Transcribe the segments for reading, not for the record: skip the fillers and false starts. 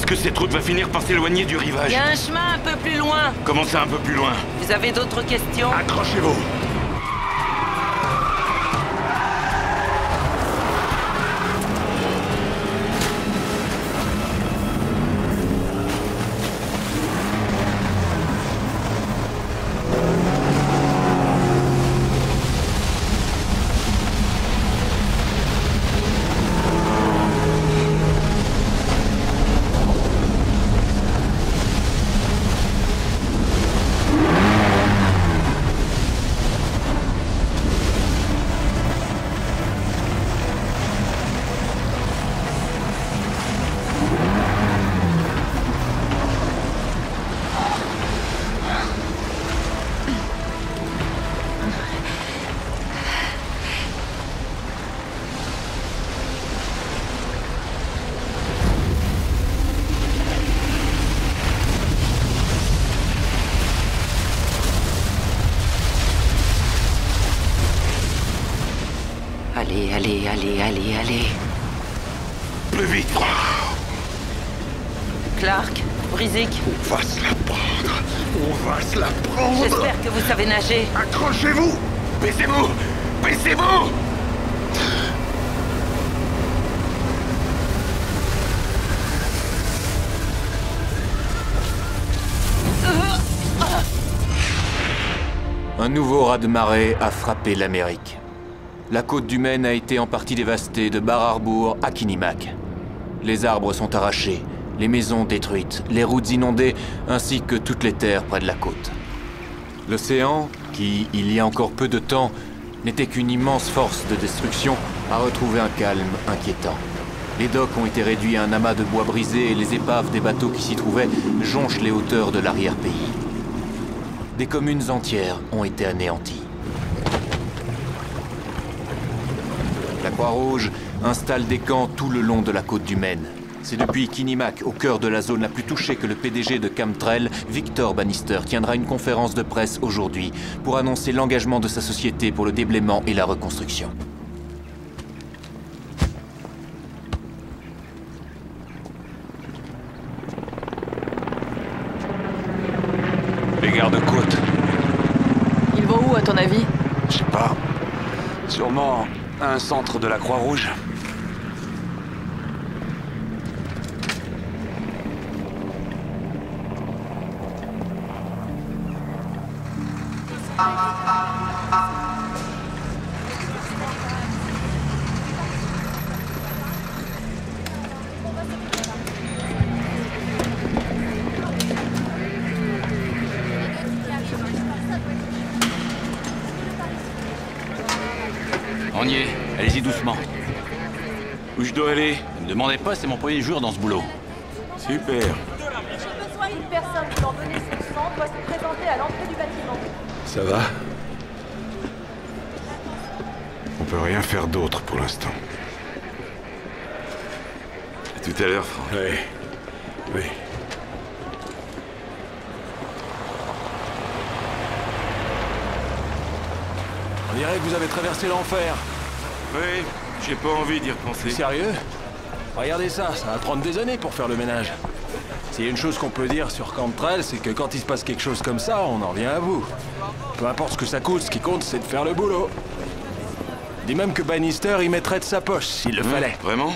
que cette route va finir par s'éloigner du rivage. Il y a un chemin un peu plus loin. Comment ça, un peu plus loin? Vous avez d'autres questions? Accrochez-vous. Allez. Plus vite. Clark, Brizik, On va se la prendre. On va se la prendre. j'espère que vous savez nager. Accrochez-vous. Baissez-vous. Baissez-vous. Un nouveau raz-de-marée a frappé l'Amérique. La côte du Maine a été en partie dévastée de Bar Harbor à Kinimak. Les arbres sont arrachés, les maisons détruites, les routes inondées, ainsi que toutes les terres près de la côte. L'océan, qui, il y a encore peu de temps, n'était qu'une immense force de destruction, a retrouvé un calme inquiétant. Les docks ont été réduits à un amas de bois brisé et les épaves des bateaux qui s'y trouvaient jonchent les hauteurs de l'arrière-pays. Des communes entières ont été anéanties. La Croix-Rouge installe des camps tout le long de la côte du Maine. C'est depuis Kinimak, au cœur de la zone la plus touchée, que le PDG de Camtrel, Victor Bannister, tiendra une conférence de presse aujourd'hui pour annoncer l'engagement de sa société pour le déblaiement et la reconstruction. Les gardes-côtes. Ils vont où, à ton avis? Je sais pas. Sûrement un centre de la Croix-Rouge. On y est, allez-y doucement. Où je dois aller? Ne me demandez pas, c'est mon premier jour dans ce boulot. Super. J'ai besoin d'une personne pour donner son sang doit se présenter à l'entrée du bâtiment. Ça va? On peut rien faire d'autre pour l'instant. À tout à l'heure, Franck. Oui. On dirait que vous avez traversé l'enfer. Oui, j'ai pas envie d'y repenser. Sérieux? Regardez ça, ça va prendre des années pour faire le ménage. S'il y a une chose qu'on peut dire sur Camtrel, c'est que quand il se passe quelque chose comme ça, on en vient à bout. Peu importe ce que ça coûte, ce qui compte, c'est de faire le boulot. Dis même que Bannister y mettrait de sa poche, s'il le fallait. Vraiment?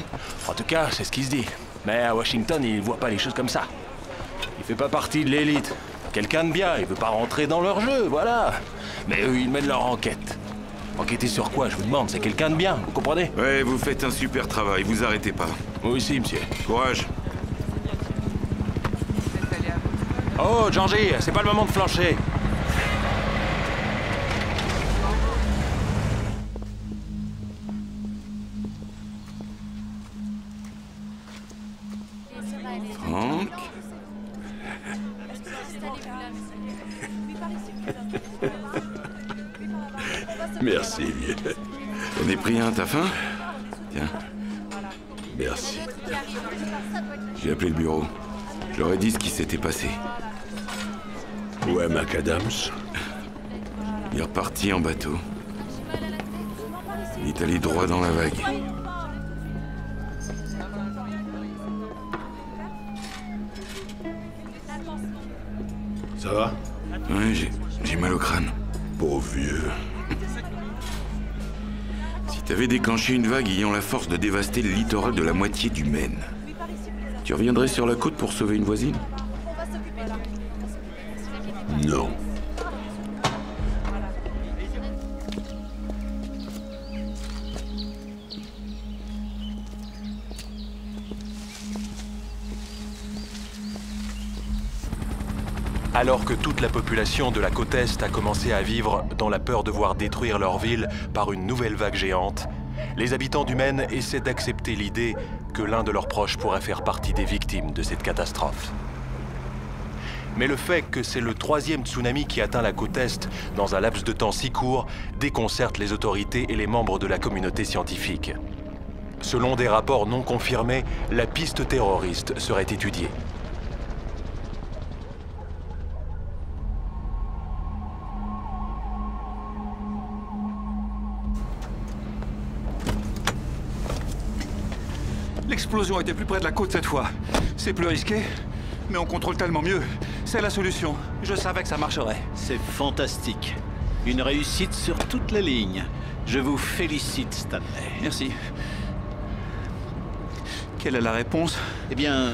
En tout cas, c'est ce qu'il se dit. Mais à Washington, il voit pas les choses comme ça. Il fait pas partie de l'élite. Quelqu'un de bien, il veut pas rentrer dans leur jeu, voilà. Mais eux, ils mènent leur enquête. Enquêter sur quoi, je vous demande? C'est quelqu'un de bien, vous comprenez? Ouais, vous faites un super travail, vous arrêtez pas. Moi aussi, monsieur. Courage. Oh, Georgie, c'est pas le moment de flancher. Franck? Merci, vieux. J'en ai pris un, t'as faim? Tiens, Merci. j'ai appelé le bureau. Je leur ai dit ce qui s'était passé. Où est McAdams? Il est reparti en bateau. Il est allé droit dans la vague. Ça va? Ouais, j'ai mal au crâne. Pauvre vieux. Si t'avais déclenché une vague ayant la force de dévaster le littoral de la moitié du Maine, tu reviendrais sur la côte pour sauver une voisine? Non. Alors que toute la population de la côte Est a commencé à vivre dans la peur de voir détruire leur ville par une nouvelle vague géante, les habitants du Maine essaient d'accepter l'idée que l'un de leurs proches pourrait faire partie des victimes de cette catastrophe. Mais le fait que c'est le 3e tsunami qui atteint la côte Est dans un laps de temps si court déconcerte les autorités et les membres de la communauté scientifique. Selon des rapports non confirmés, la piste terroriste serait étudiée. L'explosion était plus près de la côte cette fois. C'est plus risqué, mais on contrôle tellement mieux. C'est la solution. Je savais que ça marcherait. C'est fantastique. Une réussite sur toute la ligne. Je vous félicite, Stanley. Merci. Quelle est la réponse? Eh bien,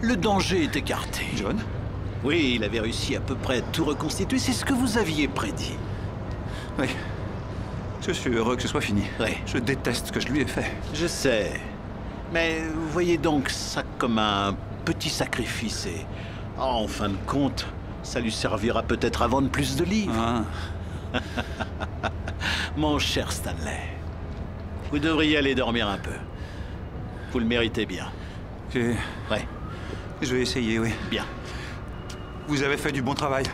le danger est écarté. John? Oui, il avait réussi à peu près à tout reconstituer. C'est ce que vous aviez prédit. Oui. Je suis heureux que ce soit fini. Oui. Je déteste ce que je lui ai fait. Je sais. Mais vous voyez donc ça comme un petit sacrifice et, en fin de compte, ça lui servira peut-être à vendre plus de livres. Ah. Mon cher Stanley, vous devriez aller dormir un peu. Vous le méritez bien. Ouais, Je vais essayer, oui. bien. Vous avez fait du bon travail.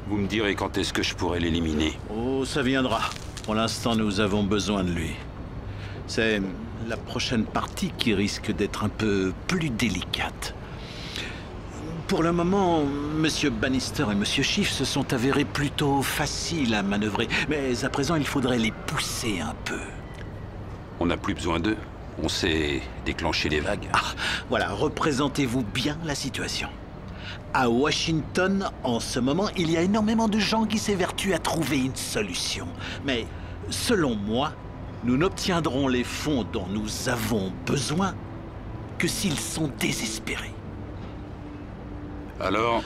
Vous me direz quand est-ce que je pourrais l'éliminer. Oh, ça viendra. Pour l'instant, nous avons besoin de lui. C'est la prochaine partie qui risque d'être un peu plus délicate. Pour le moment, Monsieur Bannister et Monsieur Schiff se sont avérés plutôt faciles à manœuvrer. Mais à présent, il faudrait les pousser un peu. On n'a plus besoin d'eux. On sait déclencher les vagues. Ah, voilà, représentez-vous bien la situation. À Washington, en ce moment, il y a énormément de gens qui s'évertuent à trouver une solution. Mais, selon moi, nous n'obtiendrons les fonds dont nous avons besoin que s'ils sont désespérés. Alors,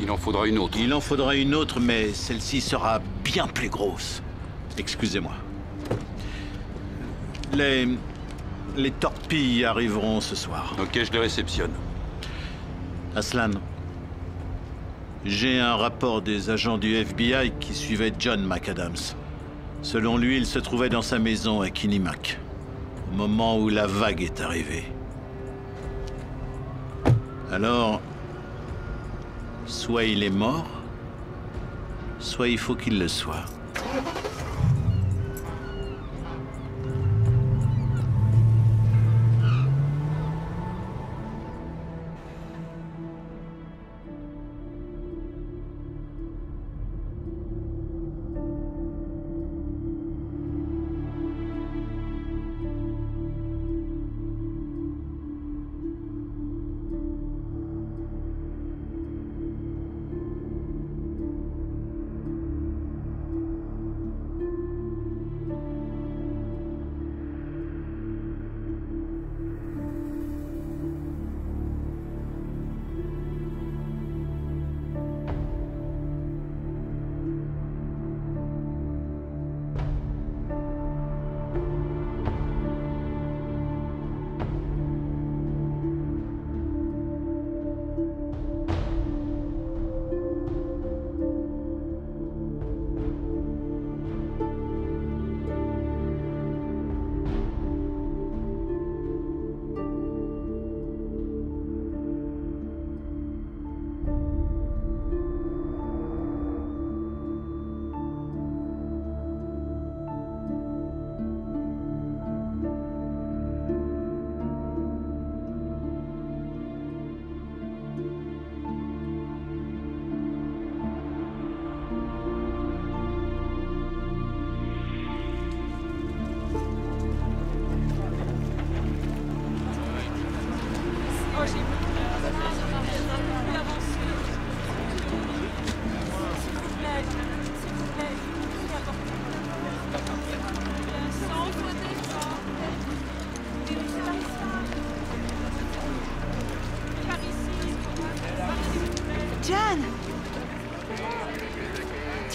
il en faudra une autre. Il en faudra une autre, mais celle-ci sera bien plus grosse. Excusez-moi. Les torpilles arriveront ce soir. Ok, je les réceptionne. Aslan, j'ai un rapport des agents du FBI qui suivaient John McAdams. Selon lui, il se trouvait dans sa maison à Kinimak, au moment où la vague est arrivée. Alors, soit il est mort, soit il faut qu'il le soit.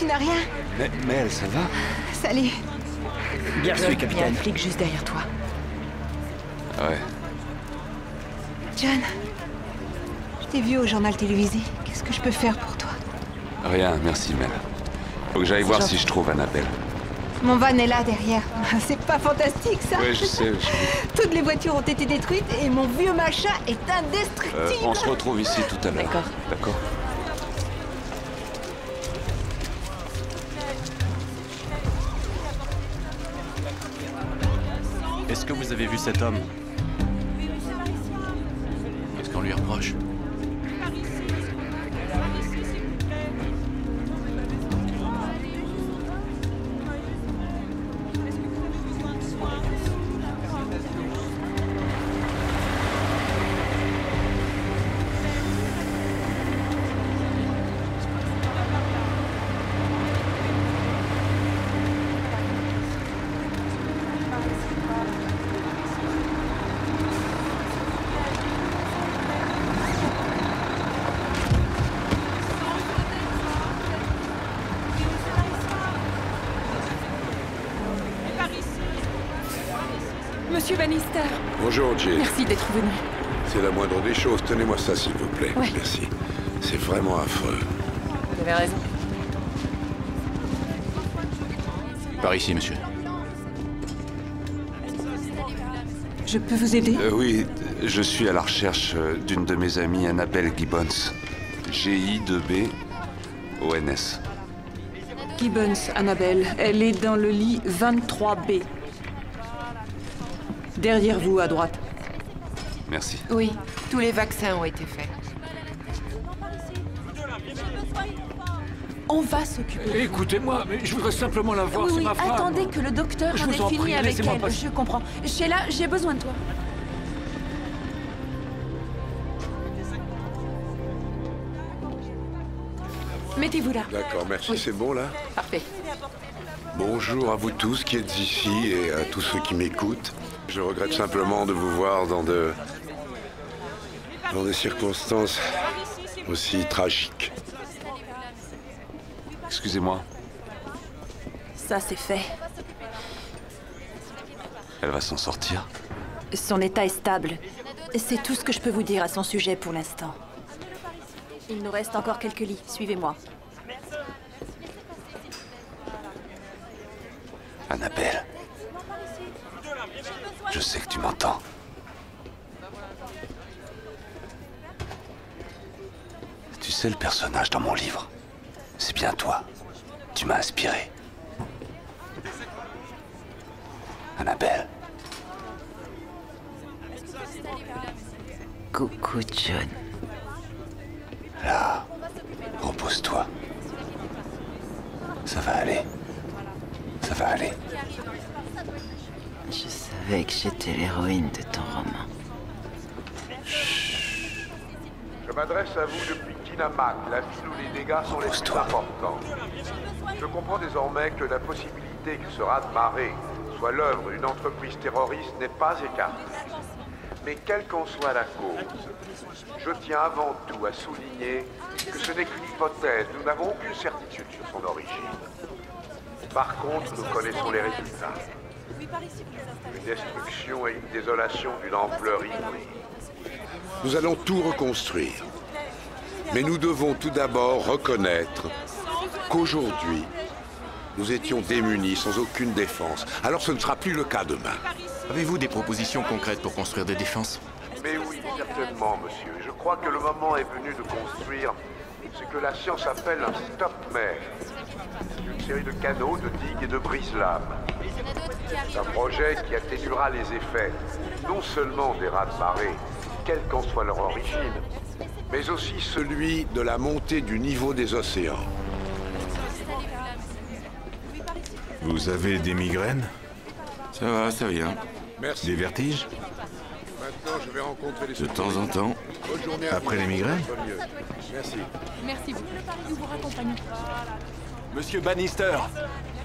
n'a rien. Mais elle, ça va? Salut. Bien reçu, Il y a un capitaine. flic juste derrière toi. Ouais. John, je t'ai vu au journal télévisé. Qu'est-ce que je peux faire pour toi? Rien, merci Mel. Faut que j'aille voir si je trouve Annabelle. Mon van est là derrière. C'est pas fantastique ça? Ouais, je sais. Toutes les voitures ont été détruites et mon vieux machin est indestructible. On se retrouve ici tout à l'heure. D'accord. D'accord. Est-ce que vous avez vu cet homme? Qu'est-ce qu'on lui reproche? Monsieur Bannister, Bonjour, Jill. merci d'être venu. C'est la moindre des choses. Tenez-moi ça, s'il vous plaît. Ouais. Merci. C'est vraiment affreux. Vous avez raison. Par ici, monsieur. Je peux vous aider? Oui, je suis à la recherche d'une de mes amies, Annabelle Gibbons. G-I-2-B-O-N-S. Gibbons, Annabelle. Elle est dans le lit 23B. Derrière vous, à droite. Merci. Oui, tous les vaccins ont été faits. On va s'occuper. Écoutez-moi, mais je voudrais simplement la voir, Oui, c'est oui, ma femme. attendez que le docteur Je en vous ait en fini prie, avec laissez-moi elle. passer. Je comprends. Sheila, j'ai besoin de toi. Mettez-vous là. D'accord, merci. Oui. C'est bon, là? Parfait. Bonjour à vous tous qui êtes ici et à tous ceux qui m'écoutent. Je regrette simplement de vous voir dans des circonstances aussi tragiques. Excusez-moi, Ça, c'est fait. elle va s'en sortir? Son état est stable. C'est tout ce que je peux vous dire à son sujet pour l'instant. Il nous reste encore quelques lits. Suivez-moi. Annabelle, je sais que tu m'entends. Tu sais le personnage dans mon livre? C'est bien toi. Tu m'as inspiré. Annabelle. Coucou, John. Là, repose-toi. Ça va aller. Ça va aller. Je savais que j'étais l'héroïne de ton roman. Je m'adresse à vous depuis Kinamac, la ville où les dégâts sont les plus importants. Je comprends désormais que la possibilité que ce raz-de-marée soit l'œuvre d'une entreprise terroriste n'est pas écartée. Mais quelle qu'en soit la cause, je tiens avant tout à souligner que ce n'est qu'une hypothèse. Nous n'avons aucune certitude sur son origine. Par contre, nous connaissons les résultats. Une destruction et une désolation d'une ampleur inouïe. Nous allons tout reconstruire. Mais nous devons tout d'abord reconnaître qu'aujourd'hui, nous étions démunis, sans aucune défense. Alors ce ne sera plus le cas demain. Avez-vous des propositions concrètes pour construire des défenses? Mais oui, certainement, monsieur. Je crois que le moment est venu de construire ce que la science appelle un stop-mer. C'est une série de canaux, de digues et de brise-lames. C'est un projet qui atténuera les effets, non seulement des raz-de-marée, quelle qu'en soit leur origine, mais aussi celui de la montée du niveau des océans. Vous avez des migraines? Ça va, ça vient. Merci. Des vertiges? Maintenant, je vais rencontrer les De temps en temps. Bonne journée à Après vous. les migraines? Merci. Merci beaucoup. Nous vous raccompagnons. Monsieur Bannister,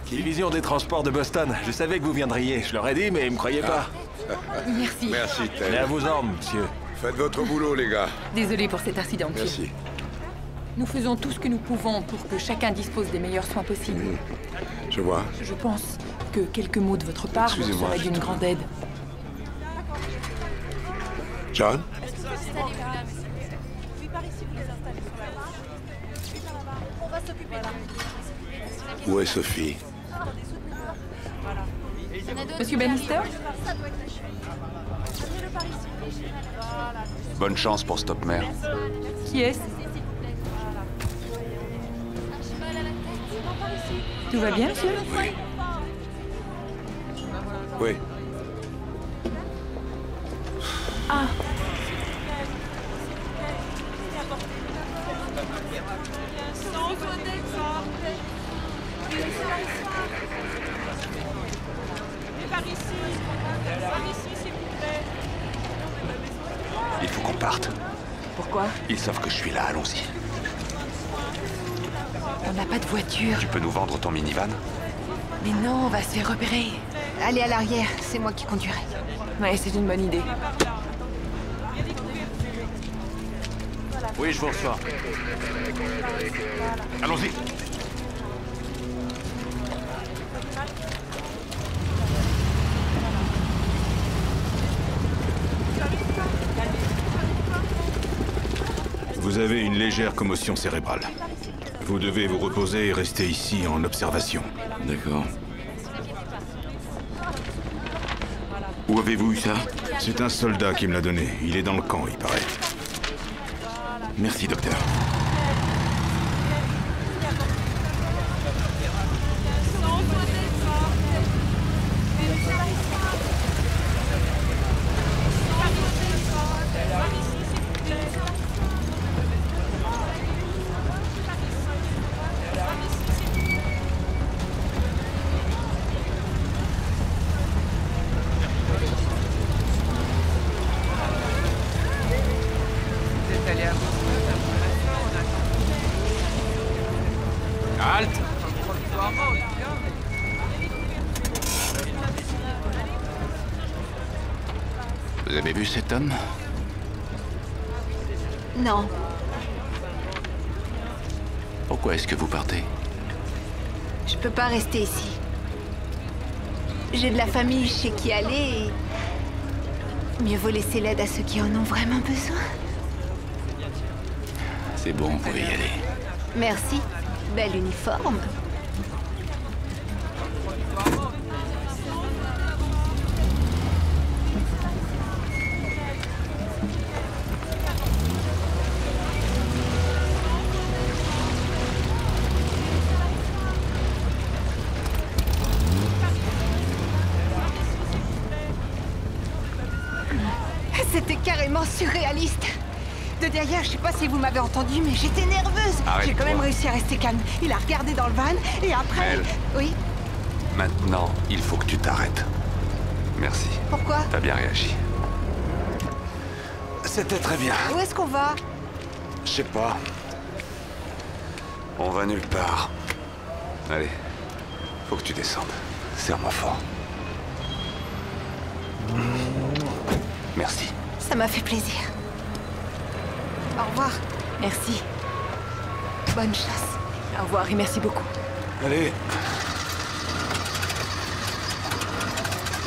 division des transports de Boston. Je savais que vous viendriez. Je leur ai dit, mais ils me croyaient pas. Merci. Merci, Ted. Allez à vos armes, monsieur. Faites votre boulot, les gars. Désolée pour cet incident. Merci. Nous faisons tout ce que nous pouvons pour que chacun dispose des meilleurs soins possibles. Je vois. Je pense que quelques mots de votre part vous seraient d'une grande aide. John? Où est Sophie? Monsieur Bannister? Bonne chance pour Stopmer. Qui est-ce? Tout va bien, monsieur? Oui. Ah. Il faut qu'on parte. Pourquoi? Ils savent que je suis là, allons-y. On n'a pas de voiture. Tu peux nous vendre ton minivan? Mais non, on va se faire repérer. Allez à l'arrière, c'est moi qui conduirai. Ouais, c'est une bonne idée. Oui, je vous reçois. Allons-y. Vous avez une légère commotion cérébrale. Vous devez vous reposer et rester ici en observation. D'accord. Où avez-vous eu ça? C'est un soldat qui me l'a donné. Il est dans le camp, il paraît. Merci, docteur. Halte! Vous avez vu cet homme? Non. Pourquoi est-ce que vous partez? Je peux pas rester ici. J'ai de la famille chez qui aller et... mieux vaut laisser l'aide à ceux qui en ont vraiment besoin. C'est bon, vous pouvez y aller. Merci. Bel uniforme. C'était carrément surréaliste. De derrière, je sais pas si vous m'avez entendu, mais j'étais nerveuse. J'ai quand même réussi à rester calme. Il a regardé dans le van et après... Mel. Oui. Maintenant, il faut que tu t'arrêtes. Merci. Pourquoi? T'as bien réagi. C'était très bien. Où est-ce qu'on va? Je sais pas. On va nulle part. Allez, faut que tu descendes. Serre-moi fort. Merci. Ça m'a fait plaisir. Au revoir. Merci. Bonne chasse. Au revoir et merci beaucoup. Allez.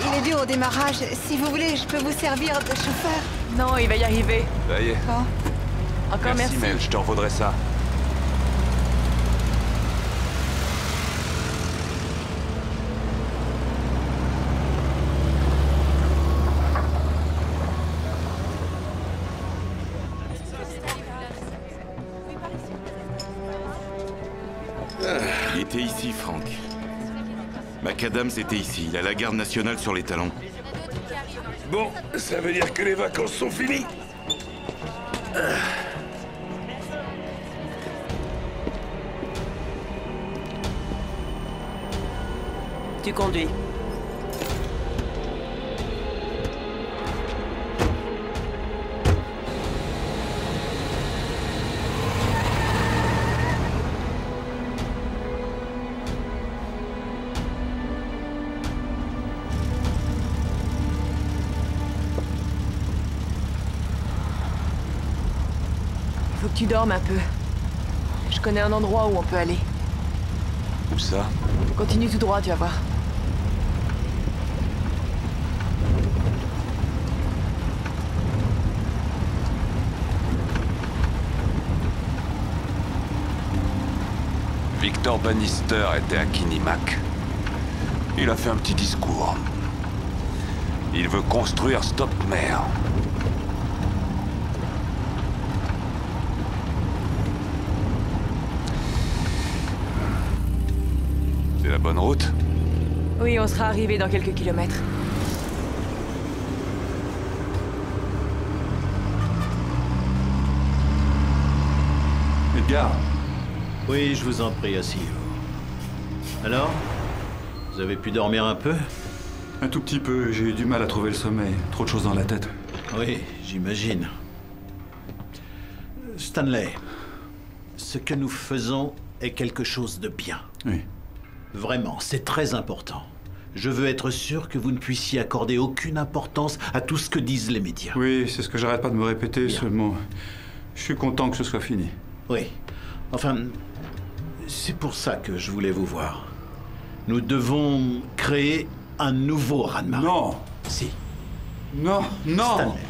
Il est dur au démarrage. Si vous voulez, je peux vous servir de chauffeur. Non, il va y arriver. Ça y est. Bon. Encore merci. Mel, je t'en vaudrai ça. Il était ici, Frank. Macadams était ici. Il a la garde nationale sur les talons. Bon, ça veut dire que les vacances sont finies. Tu conduis. Faut que tu dormes un peu. Je connais un endroit où on peut aller. Où ça? Continue tout droit, tu vas voir. Victor Bannister était à Kinimak. Il a fait un petit discours. Il veut construire Stopmer. C'est la bonne route? Oui, on sera arrivé dans quelques kilomètres. Edgar. Oui, je vous en prie, asseyez-vous. Alors? Vous avez pu dormir un peu? Un tout petit peu, j'ai eu du mal à trouver le sommeil. Trop de choses dans la tête. Oui, j'imagine. Stanley, ce que nous faisons est quelque chose de bien. Oui. Vraiment, c'est très important. Je veux être sûr que vous ne puissiez accorder aucune importance à tout ce que disent les médias. Oui, c'est ce que j'arrête pas de me répéter, seulement... Je suis content que ce soit fini. Oui. Enfin, c'est pour ça que je voulais vous voir. Nous devons créer un nouveau raz-de-marée. Non. Si. Non, non. Stanley,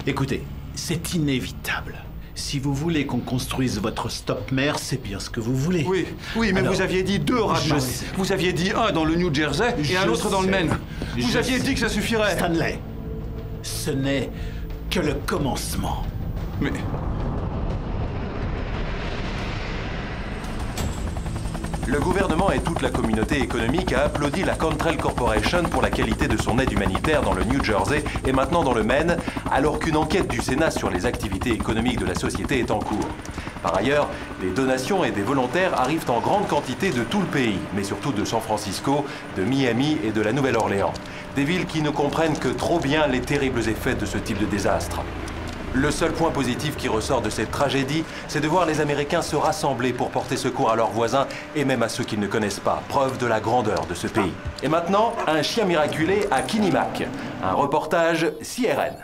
écoutez, c'est inévitable. Si vous voulez qu'on construise votre Stopmer, c'est bien ce que vous voulez. Oui, oui, mais alors, vous aviez dit 2 raz-de-marée. Vous aviez dit un dans le New Jersey et un autre dans le Maine. Vous aviez dit que ça suffirait. Stanley, ce n'est que le commencement. Mais... Le gouvernement et toute la communauté économique a applaudi la Cantrell Corporation pour la qualité de son aide humanitaire dans le New Jersey et maintenant dans le Maine, alors qu'une enquête du Sénat sur les activités économiques de la société est en cours. Par ailleurs, les donations et des volontaires arrivent en grande quantité de tout le pays, mais surtout de San Francisco, de Miami et de la Nouvelle-Orléans. Des villes qui ne comprennent que trop bien les terribles effets de ce type de désastre. Le seul point positif qui ressort de cette tragédie, c'est de voir les Américains se rassembler pour porter secours à leurs voisins et même à ceux qu'ils ne connaissent pas, preuve de la grandeur de ce pays. Et maintenant, un chien miraculé à Kinimak. Un reportage CRN.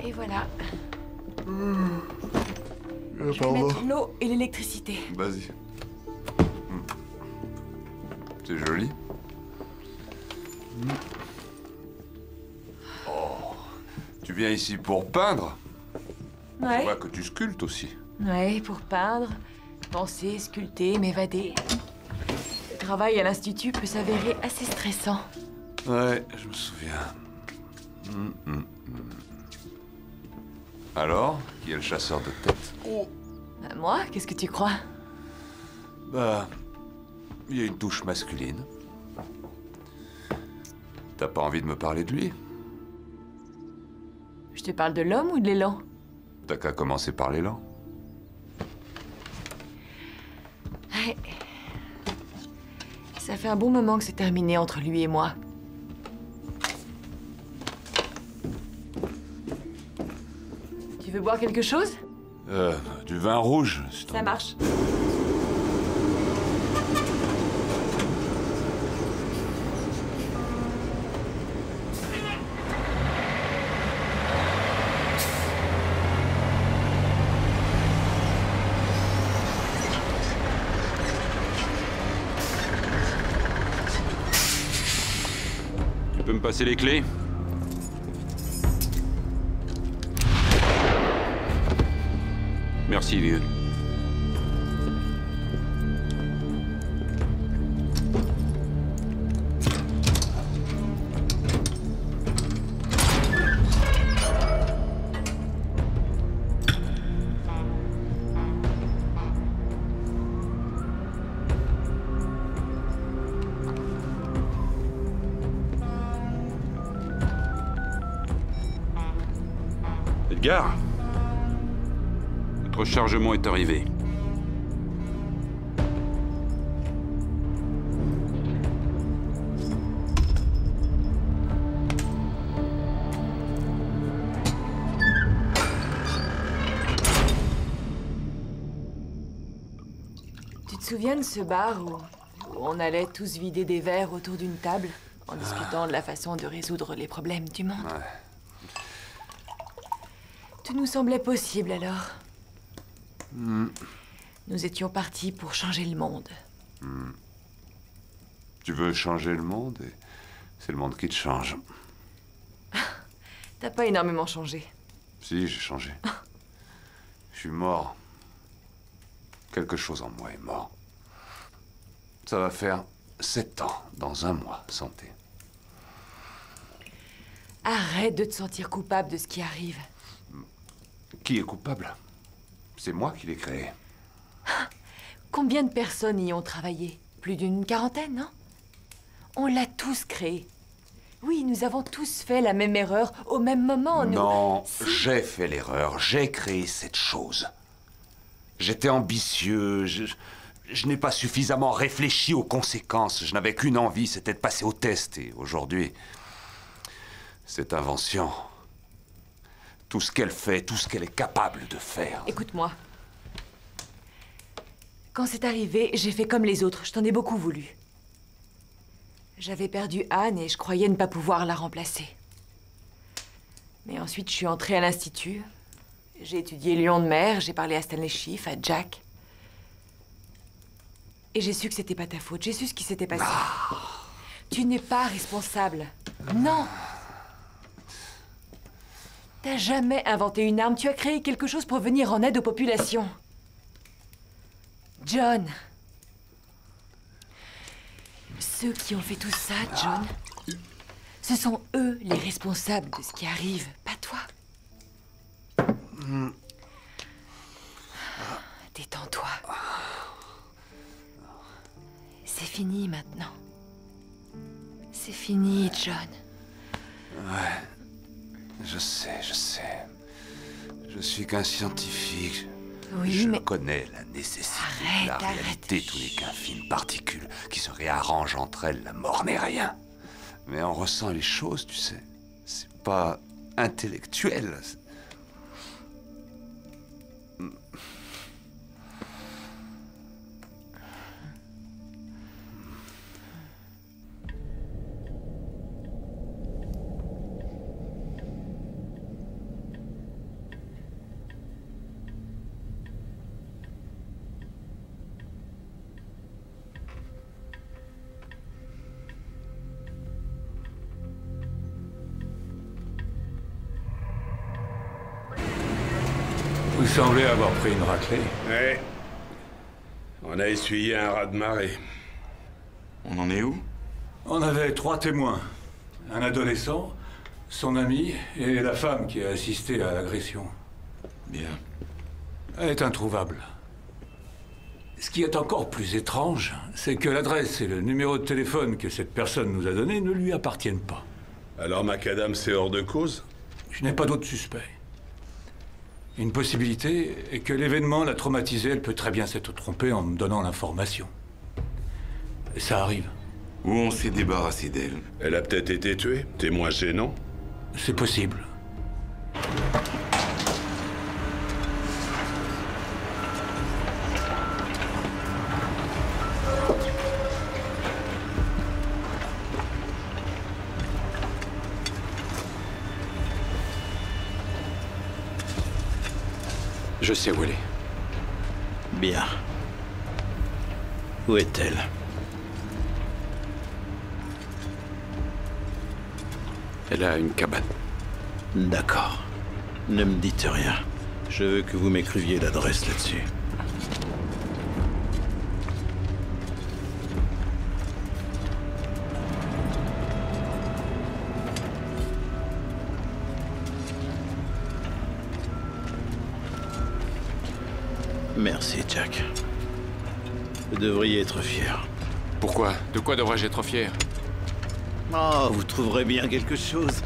Et voilà. Je vais pardon. mettre l'eau et l'électricité. Vas-y. C'est joli. Oh, tu viens ici pour peindre? Ouais. Je vois que tu sculptes aussi. Ouais, pour peindre, penser, sculpter, m'évader. Le travail à l'Institut peut s'avérer assez stressant. Ouais, je me souviens. Alors, qui est le chasseur de tête? Bah, moi, qu'est-ce que tu crois? Bah, il y a une touche masculine. T'as pas envie de me parler de lui? Je te parle de l'homme ou de l'élan? T'as qu'à commencer par l'élan. Ouais. Ça fait un bon moment que c'est terminé entre lui et moi. Tu veux boire quelque chose? Du vin rouge, c'est Ça marche. Tu peux me passer les clés? Merci, vieux. Edgar, notre chargement est arrivé. Tu te souviens de ce bar où on allait tous vider des verres autour d'une table en discutant de la façon de résoudre les problèmes du monde? Ouais. Tout nous semblait possible alors. Nous étions partis pour changer le monde. Tu veux changer le monde et c'est le monde qui te change. T'as pas énormément changé. Si, j'ai changé. Je suis mort. Quelque chose en moi est mort. Ça va faire 7 ans dans un mois, santé. Arrête de te sentir coupable de ce qui arrive. Qui est coupable? C'est moi qui l'ai créé. Combien de personnes y ont travaillé? Plus d'une quarantaine, non? On l'a tous créé. Oui, nous avons tous fait la même erreur au même moment. Non, j'ai fait l'erreur. J'ai créé cette chose. J'étais ambitieux. Je n'ai pas suffisamment réfléchi aux conséquences. Je n'avais qu'une envie, c'était de passer au test. Et aujourd'hui, cette invention, tout ce qu'elle fait, tout ce qu'elle est capable de faire. Écoute-moi. Quand c'est arrivé, j'ai fait comme les autres. Je t'en ai beaucoup voulu. J'avais perdu Anne et je croyais ne pas pouvoir la remplacer. Mais ensuite, je suis entrée à l'Institut. J'ai étudié Lion de mer, j'ai parlé à Stanley Schiff, à Jack. Et j'ai su que c'était pas ta faute. J'ai su ce qui s'était passé. Tu n'es pas responsable. Non. T'as jamais inventé une arme. Tu as créé quelque chose pour venir en aide aux populations. John. Ceux qui ont fait tout ça, John, ce sont eux les responsables de ce qui arrive, pas toi. Détends-toi. C'est fini maintenant. C'est fini, John. Ouais. Je sais. Je suis qu'un scientifique. Oui, je mais... connais la nécessité. La réalité, tout n'est qu'infime particule qui se réarrange entre elles. La mort n'est rien. Mais on ressent les choses, tu sais. C'est pas intellectuel. Vous semblez avoir pris une raclée. Ouais. On a essuyé un raz-de-marée. On en est où? On avait 3 témoins. Un adolescent, son ami et la femme qui a assisté à l'agression. Bien. Elle est introuvable. Ce qui est encore plus étrange, c'est que l'adresse et le numéro de téléphone que cette personne nous a donné ne lui appartiennent pas. Alors Macadam, c'est hors de cause? Je n'ai pas d'autre suspect. Une possibilité est que l'événement l'a traumatisée. Elle peut très bien s'être trompée en me donnant l'information. Et ça arrive. Ou on s'est débarrassé d'elle. Elle a peut-être été tuée? Témoin gênant? C'est possible. Je sais où elle est. Bien. Où est-elle? Elle a une cabane. D'accord. Ne me dites rien. Je veux que vous m'écriviez l'adresse là-dessus. Merci, Jack. Vous devriez être fier. Pourquoi? De quoi devrais-je être fier? Oh, vous trouverez bien quelque chose.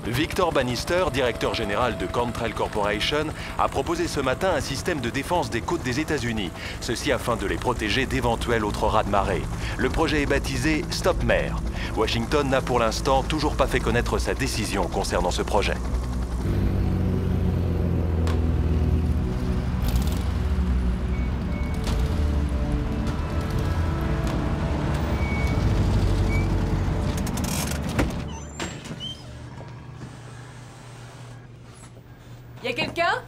Victor Bannister, directeur général de Cantrell Corporation, a proposé ce matin un système de défense des côtes des États-Unis, ceci afin de les protéger d'éventuels autres raz-de-marée. Le projet est baptisé Stop Mer. Washington n'a pour l'instant toujours pas fait connaître sa décision concernant ce projet. Y a quelqu'un?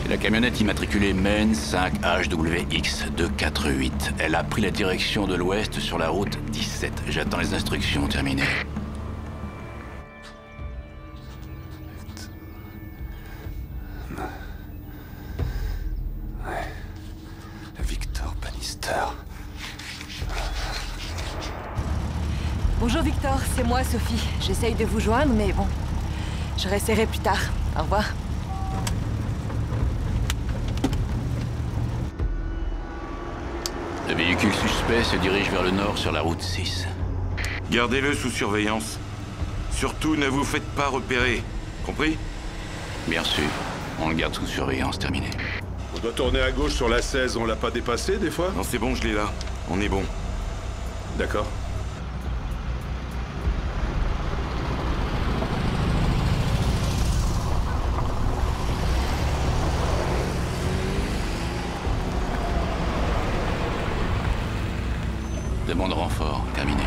C'est la camionnette immatriculée MEN 5HWX 248. Elle a pris la direction de l'ouest sur la route 17. J'attends les instructions terminées. Victor Bannister. Bonjour Victor, c'est moi Sophie. J'essaye de vous joindre, mais bon, je réessayerai plus tard. Au revoir. Le véhicule suspect se dirige vers le nord sur la route 6. Gardez-le sous surveillance. Surtout, ne vous faites pas repérer. Compris? Bien sûr. On le garde sous surveillance, terminé. On doit tourner à gauche sur la 16, on l'a pas dépassé des fois? Non, c'est bon, je l'ai là. On est bon. D'accord. Demande renfort, terminé.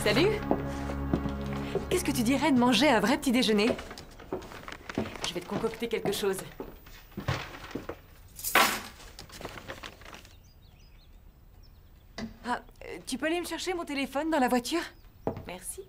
Salut! Qu'est-ce que tu dirais de manger un vrai petit déjeuner? Je vais te concocter quelque chose. Ah, tu peux aller me chercher mon téléphone dans la voiture? Merci.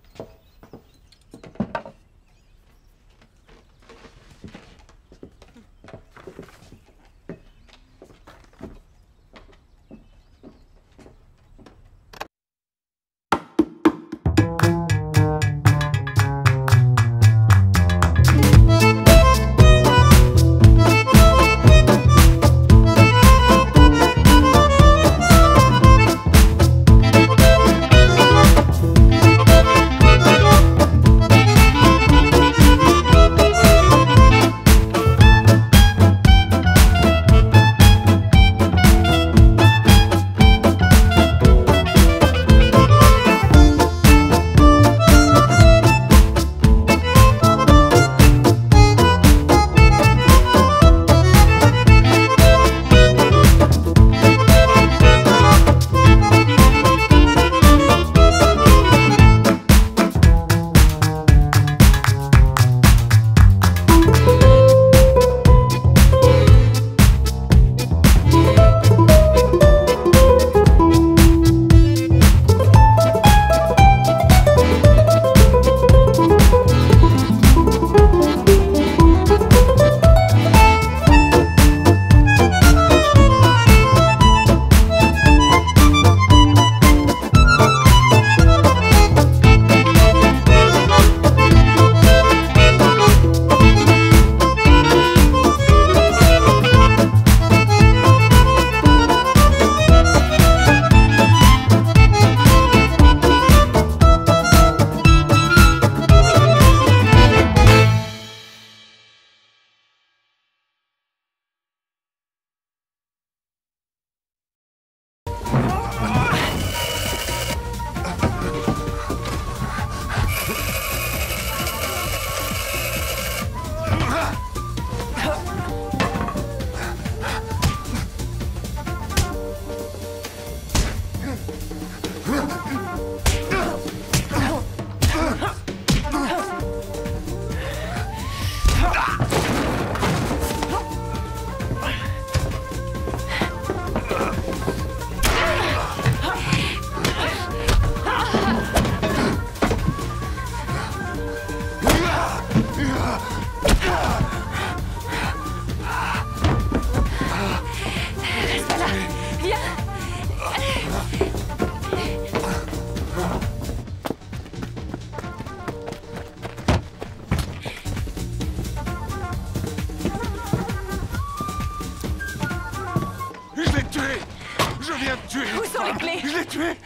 femme. les clés? Je l'ai tué.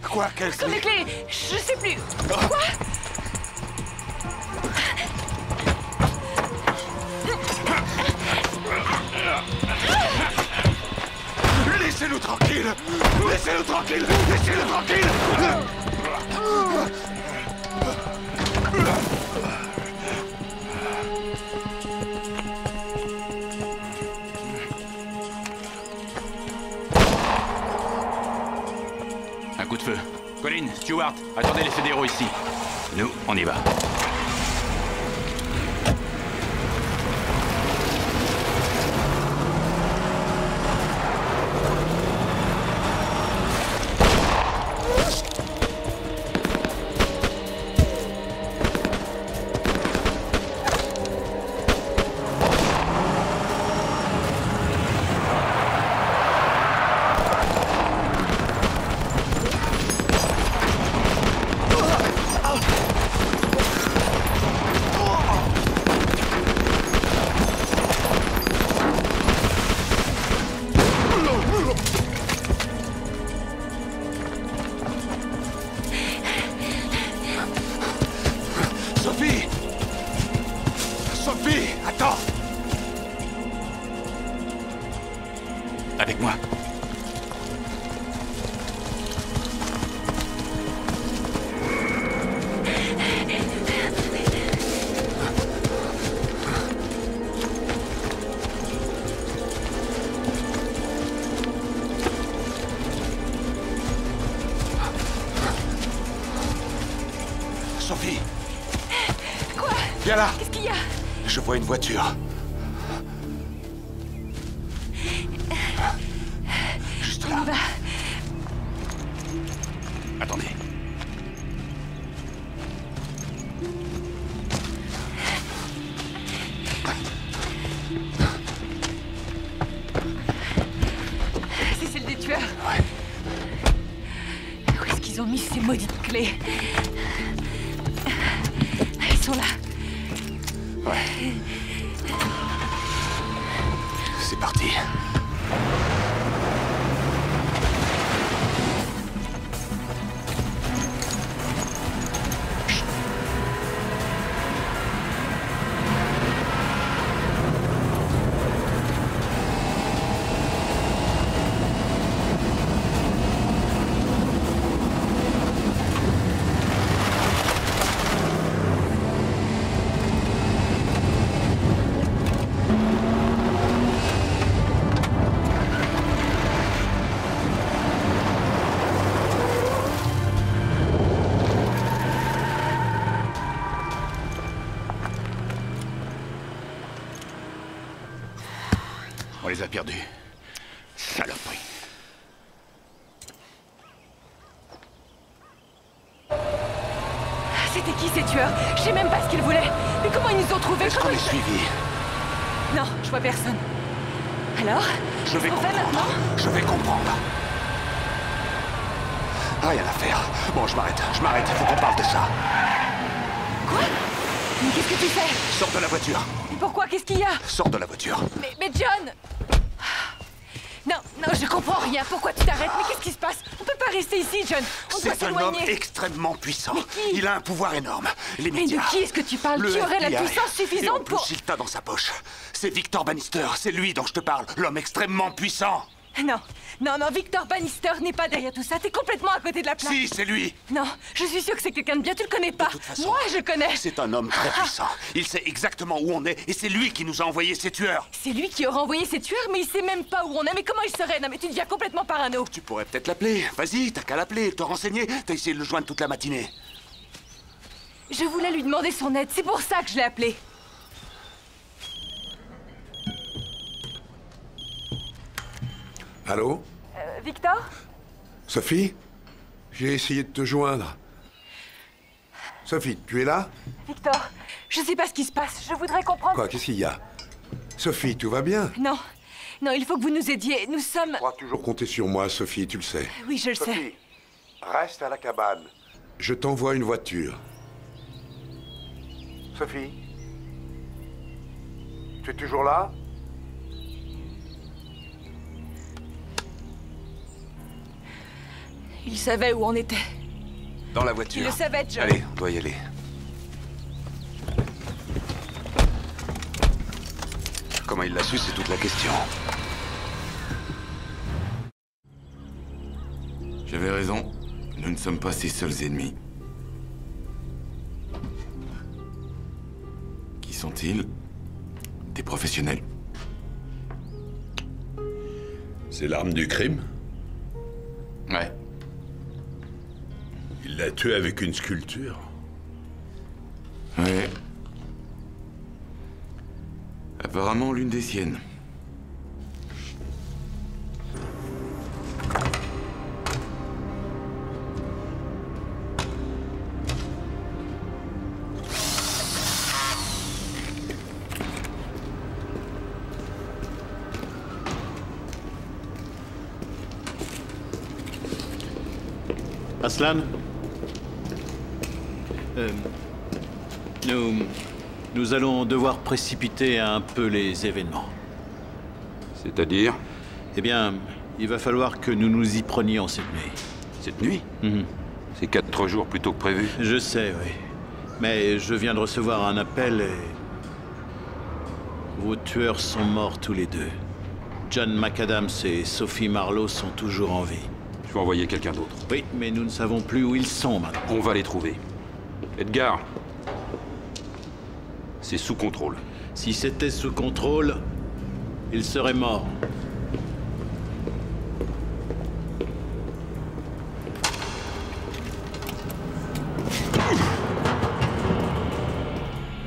Quoi? Quelle Où sont les clé? clés? Je sais plus. Quoi? Laissez-nous tranquille. Laissez-nous tranquille. Laissez-nous tranquille. Un coup de feu. Colin, Stewart, attendez les fédéraux ici. Nous, on y va. Avec moi. Sophie! Quoi? Viens là! Qu'est-ce qu'il y a? Je vois une voiture. Juste là. On y va. Attendez. C'est celle des tueurs. Ouais. Où est-ce qu'ils ont mis ces maudites clés? Elles sont là. Ouais. C'est parti. On les a perdus. Saloperie. C'était qui ces tueurs? Je sais même pas ce qu'ils voulaient. Mais comment ils nous ont trouvés? Est-ce qu'on est suivi? Non, je vois personne. Alors? Je vais comprendre. Je vais comprendre. Rien à faire. Bon, je m'arrête. Il faut qu'on parle de ça. Quoi? Mais qu'est-ce que tu fais? Sors de la voiture. Mais pourquoi? Qu'est-ce qu'il y a? Sors de la voiture. Mais John! Non, je comprends rien. Pourquoi tu t'arrêtes? Mais qu'est-ce qui se passe? On peut pas rester ici, John. On doit C'est un homme s'éloigner. extrêmement puissant. Mais qui? Il a un pouvoir énorme. Les Mais médias. de qui est-ce que tu parles? Le Qui aurait la FBI. puissance Et en suffisante plus, pour... il t'a dans sa poche. C'est Victor Bannister. C'est lui dont je te parle. L'homme extrêmement puissant. Non, Victor Bannister n'est pas derrière tout ça. T'es complètement à côté de la plaque. Si, c'est lui. Non, je suis sûre que c'est quelqu'un de bien. Tu le connais pas. De toute façon, moi, je connais. C'est un homme très puissant. Il sait exactement où on est et c'est lui qui nous a envoyé ces tueurs. C'est lui qui aura envoyé ces tueurs, mais il sait même pas où on est. Mais comment il serait? Non, mais tu deviens complètement parano. Tu pourrais peut-être l'appeler. Vas-y, t'as qu'à l'appeler, te renseigner. T'as essayé de le joindre toute la matinée. Je voulais lui demander son aide. C'est pour ça que je l'ai appelé. Allô? Victor? Sophie? J'ai essayé de te joindre. Sophie, tu es là? Victor, je sais pas ce qui se passe. Je voudrais comprendre... Quoi, qu'est-ce qu'il y a? Sophie, tout va bien? Non, il faut que vous nous aidiez. Nous sommes... Tu pourras toujours compter sur moi, Sophie, tu le sais. Oui, je le sais. Sophie, reste à la cabane. Je t'envoie une voiture. Sophie? Tu es toujours là? Il savait où on était. Dans la voiture. Il le savait, John. Allez, on doit y aller. Comment il l'a su, c'est toute la question. J'avais raison. Nous ne sommes pas ses seuls ennemis. Qui sont-ils? Des professionnels. C'est l'arme du crime? Ouais. Il l'a tué avec une sculpture? Ouais. Apparemment l'une des siennes. Aslan, nous allons devoir précipiter un peu les événements. C'est-à-dire? Eh bien, il va falloir que nous nous y prenions cette nuit. Cette nuit? C'est 4 jours plus tôt que prévu. Je sais, oui. Mais je viens de recevoir un appel et... Vos tueurs sont morts tous les deux. John McAdams et Sophie Marlowe sont toujours en vie. Je vais envoyer quelqu'un d'autre. Oui, mais nous ne savons plus où ils sont maintenant. On va les trouver. Edgar, c'est sous contrôle. Si c'était sous contrôle, ils seraient morts.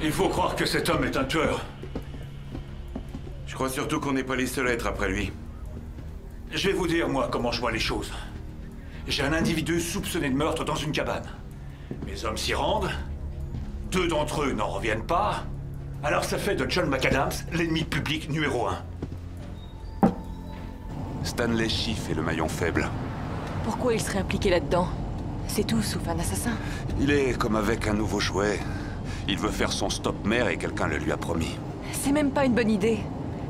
Il faut croire que cet homme est un tueur. Je crois surtout qu'on n'est pas les seuls à être après lui. Je vais vous dire, moi, comment je vois les choses. J'ai un individu soupçonné de meurtre dans une cabane. Mes hommes s'y rendent. 2 d'entre eux n'en reviennent pas. Alors ça fait de John McAdams l'ennemi public numéro 1. Stanley Schiff est le maillon faible. Pourquoi il serait impliqué là-dedans? C'est tout sauf un assassin. Il est comme avec un nouveau jouet. Il veut faire son stop-mère et quelqu'un le lui a promis. C'est même pas une bonne idée.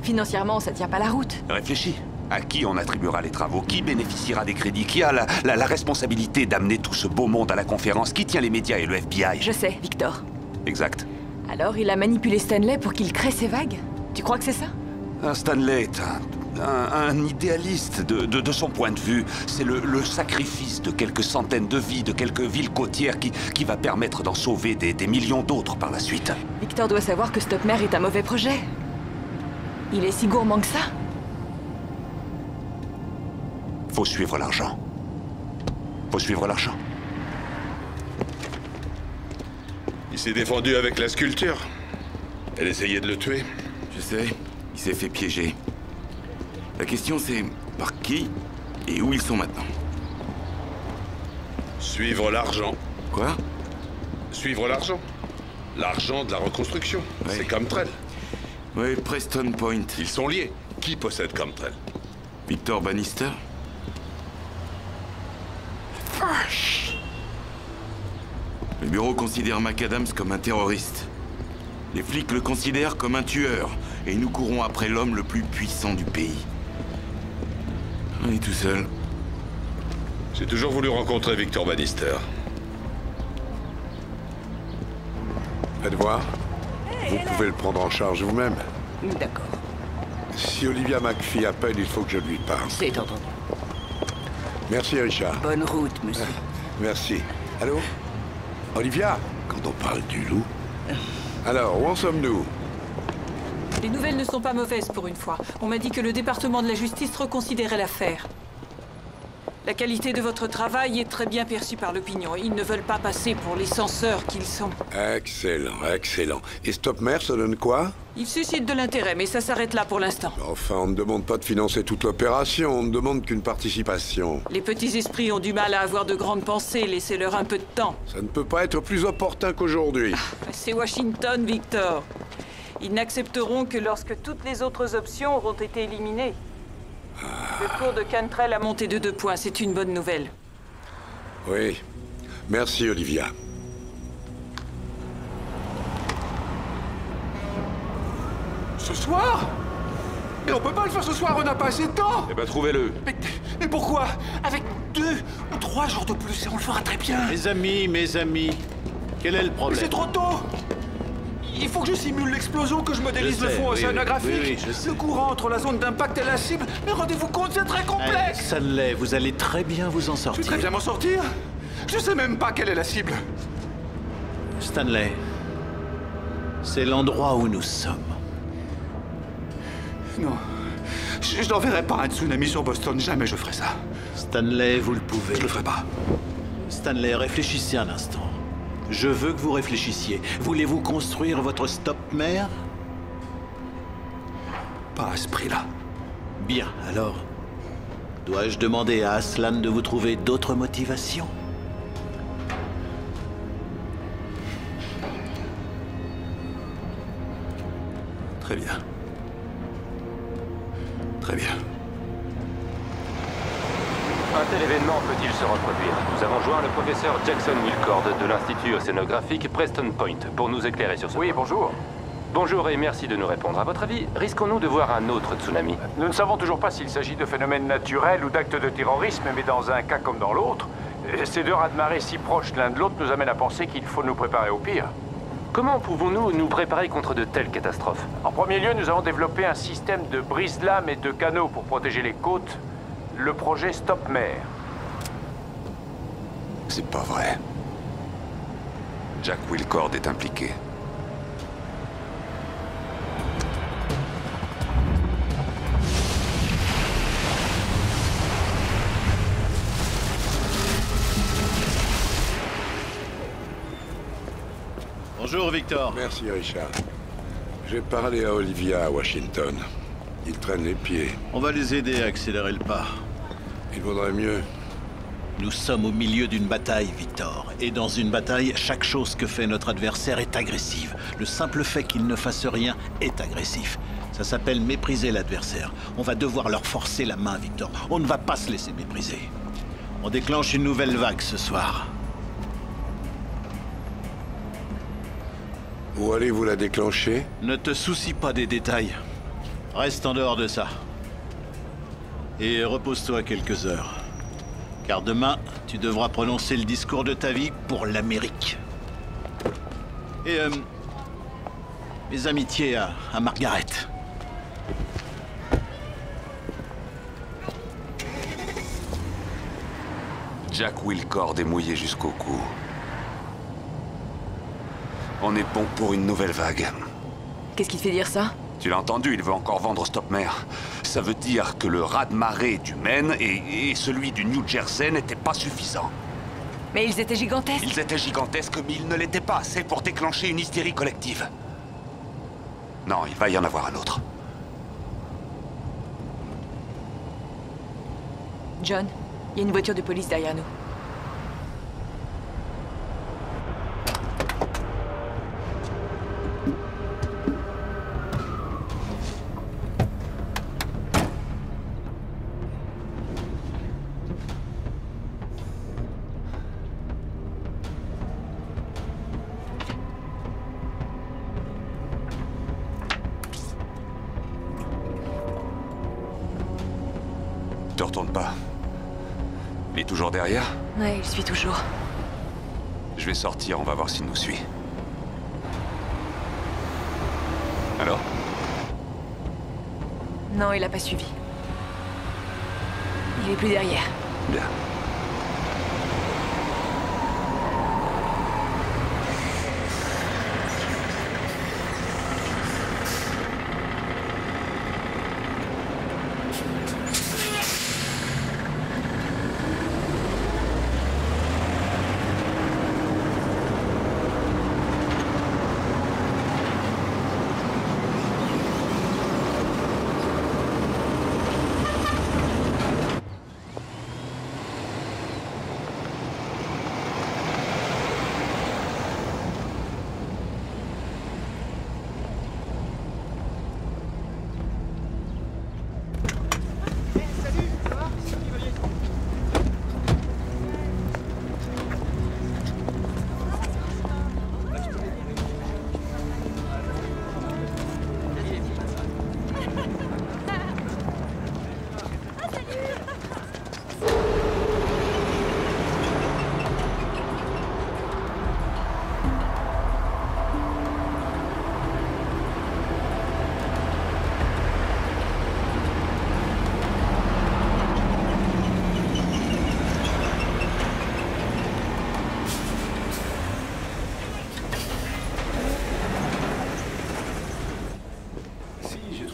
Financièrement, ça tient pas la route. Réfléchis. À qui on attribuera les travaux? Qui bénéficiera des crédits? Qui a la responsabilité d'amener tout ce beau monde à la conférence? Qui tient les médias et le FBI? Je sais, Victor. Exact. Alors il a manipulé Stanley pour qu'il crée ces vagues? Tu crois que c'est ça? Stanley est un idéaliste de son point de vue. C'est le sacrifice de quelques centaines de vies, de quelques villes côtières qui va permettre d'en sauver des millions d'autres par la suite. Victor doit savoir que Stop-Mare est un mauvais projet. Il est si gourmand que ça? Faut suivre l'argent. Faut suivre l'argent. Il s'est défendu avec la sculpture. Elle essayait de le tuer. Je sais, il s'est fait piéger. La question c'est par qui et où ils sont maintenant. Suivre l'argent. Quoi? Suivre l'argent. L'argent de la reconstruction. Ouais. C'est Comtrel. Oui, Preston Point. Ils sont liés. Qui possède Comtrel? Victor Bannister? Le bureau considère McAdams comme un terroriste. Les flics le considèrent comme un tueur. Et nous courons après l'homme le plus puissant du pays. On est tout seul. J'ai toujours voulu rencontrer Victor Bannister. Faites voir. Vous pouvez le prendre en charge vous-même. D'accord. Si Olivia McPhee appelle, il faut que je lui parle. C'est entendu. Merci, Richard. Bonne route, monsieur. Merci. Allô? Olivia? Quand on parle du loup... Alors, où en sommes-nous? Les nouvelles ne sont pas mauvaises pour une fois. On m'a dit que le département de la justice reconsidérait l'affaire. La qualité de votre travail est très bien perçue par l'opinion. Ils ne veulent pas passer pour les censeurs qu'ils sont. Excellent, excellent. Et Stop-Mare, ça donne quoi? Ils suscitent de l'intérêt, mais ça s'arrête là pour l'instant. Enfin, on ne demande pas de financer toute l'opération, on ne demande qu'une participation. Les petits esprits ont du mal à avoir de grandes pensées, laissez-leur un peu de temps. Ça ne peut pas être plus opportun qu'aujourd'hui. C'est Washington, Victor. Ils n'accepteront que lorsque toutes les autres options auront été éliminées. Le cours de Cantrell a monté de 2 points, c'est une bonne nouvelle. Oui. Merci, Olivia. Ce soir? Mais on peut pas le faire ce soir, on n'a pas assez de temps! Eh ben, trouvez-le. Mais pourquoi? Avec 2 ou 3 jours de plus, et on le fera très bien. Mes amis, quel est le problème? Mais c'est trop tôt. Il faut que je simule l'explosion, que je modélise le fond océanographique. Oui, je sais. Le courant entre la zone d'impact et la cible. Mais rendez-vous compte, c'est très complexe. Stanley, vous allez très bien vous en Je sortir. vais très bien m'en sortir. Je sais même pas quelle est la cible. Stanley, c'est l'endroit où nous sommes. Non. Je n'enverrai pas un tsunami sur Boston. Jamais je ferai ça. Stanley, vous le pouvez. Je le ferai pas. Stanley, réfléchissez un instant. Je veux que vous réfléchissiez. Voulez-vous construire votre stop-mer? Pas à ce prix-là. Bien, alors. Dois-je demander à Aslan de vous trouver d'autres motivations? Très bien. Très bien. Un tel événement peut-il se reproduire? Nous avons joint le professeur Jackson Wilcord de l'Institut océanographique Preston Point pour nous éclairer sur ce point. Oui, bonjour. Bonjour et merci de nous répondre. À votre avis, risquons-nous de voir un autre tsunami? Nous ne savons toujours pas s'il s'agit de phénomènes naturels ou d'actes de terrorisme, mais dans un cas comme dans l'autre, ces 2 raz-de-marée si proches l'un de l'autre nous amènent à penser qu'il faut nous préparer au pire. Comment pouvons-nous nous préparer contre de telles catastrophes? En premier lieu, nous avons développé un système de brise-lames et de canaux pour protéger les côtes. Le projet Stop-Mer. C'est pas vrai. Jack Wilcord est impliqué. Bonjour, Victor. Merci, Richard. J'ai parlé à Olivia à Washington. Ils traînent les pieds. On va les aider à accélérer le pas. Il vaudrait mieux. Nous sommes au milieu d'une bataille, Victor. Et dans une bataille, chaque chose que fait notre adversaire est agressive. Le simple fait qu'il ne fasse rien est agressif. Ça s'appelle mépriser l'adversaire. On va devoir leur forcer la main, Victor. On ne va pas se laisser mépriser. On déclenche une nouvelle vague ce soir. Où allez-vous la déclencher? Ne te soucie pas des détails. Reste en dehors de ça. Et repose-toi quelques heures. Car demain, tu devras prononcer le discours de ta vie pour l'Amérique. Et mes amitiés à Margaret. Jack Wilcord est mouillé jusqu'au cou. On est bon pour une nouvelle vague. Qu'est-ce qui te fait dire ça? Tu l'as entendu, il veut encore vendre Stop-Mer. Ça veut dire que le raz-de-marée du Maine et celui du New Jersey n'étaient pas suffisants. Mais ils étaient gigantesques. Ils étaient gigantesques, mais ils ne l'étaient pas assez pour déclencher une hystérie collective. Non, il va y en avoir un autre. John, il y a une voiture de police derrière nous. Te retourne pas. Il est toujours derrière? Ouais, il suit toujours. Je vais sortir, on va voir s'il nous suit. Alors? Non, il a pas suivi. Il est plus derrière. Bien.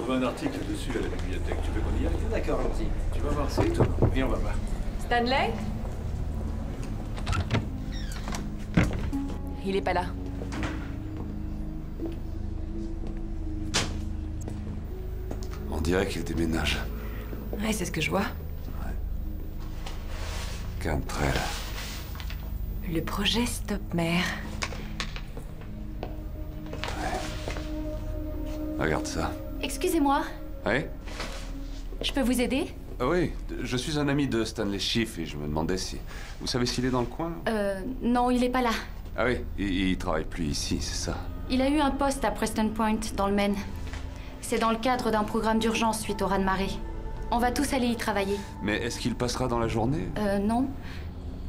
trouvé un article dessus à la bibliothèque. Tu veux qu'on y aille? D'accord, allons-y. Tu vas voir, c'est étonnant. Viens, on va voir. Stanley? Il est pas là. On dirait qu'il déménage. Ouais, c'est ce que je vois. Cantrell. Le projet Stop Mer. Regarde ça. Excusez-moi, Ouais? je peux vous aider? Ah oui, je suis un ami de Stanley Schiff et je me demandais si... Vous savez s'il est dans le coin? Non, il est pas là. Ah oui, il travaille plus ici, c'est ça? Il a eu un poste à Preston Point, dans le Maine. C'est dans le cadre d'un programme d'urgence suite au raz-de-marée. On va tous aller y travailler. Mais est-ce qu'il passera dans la journée? Non.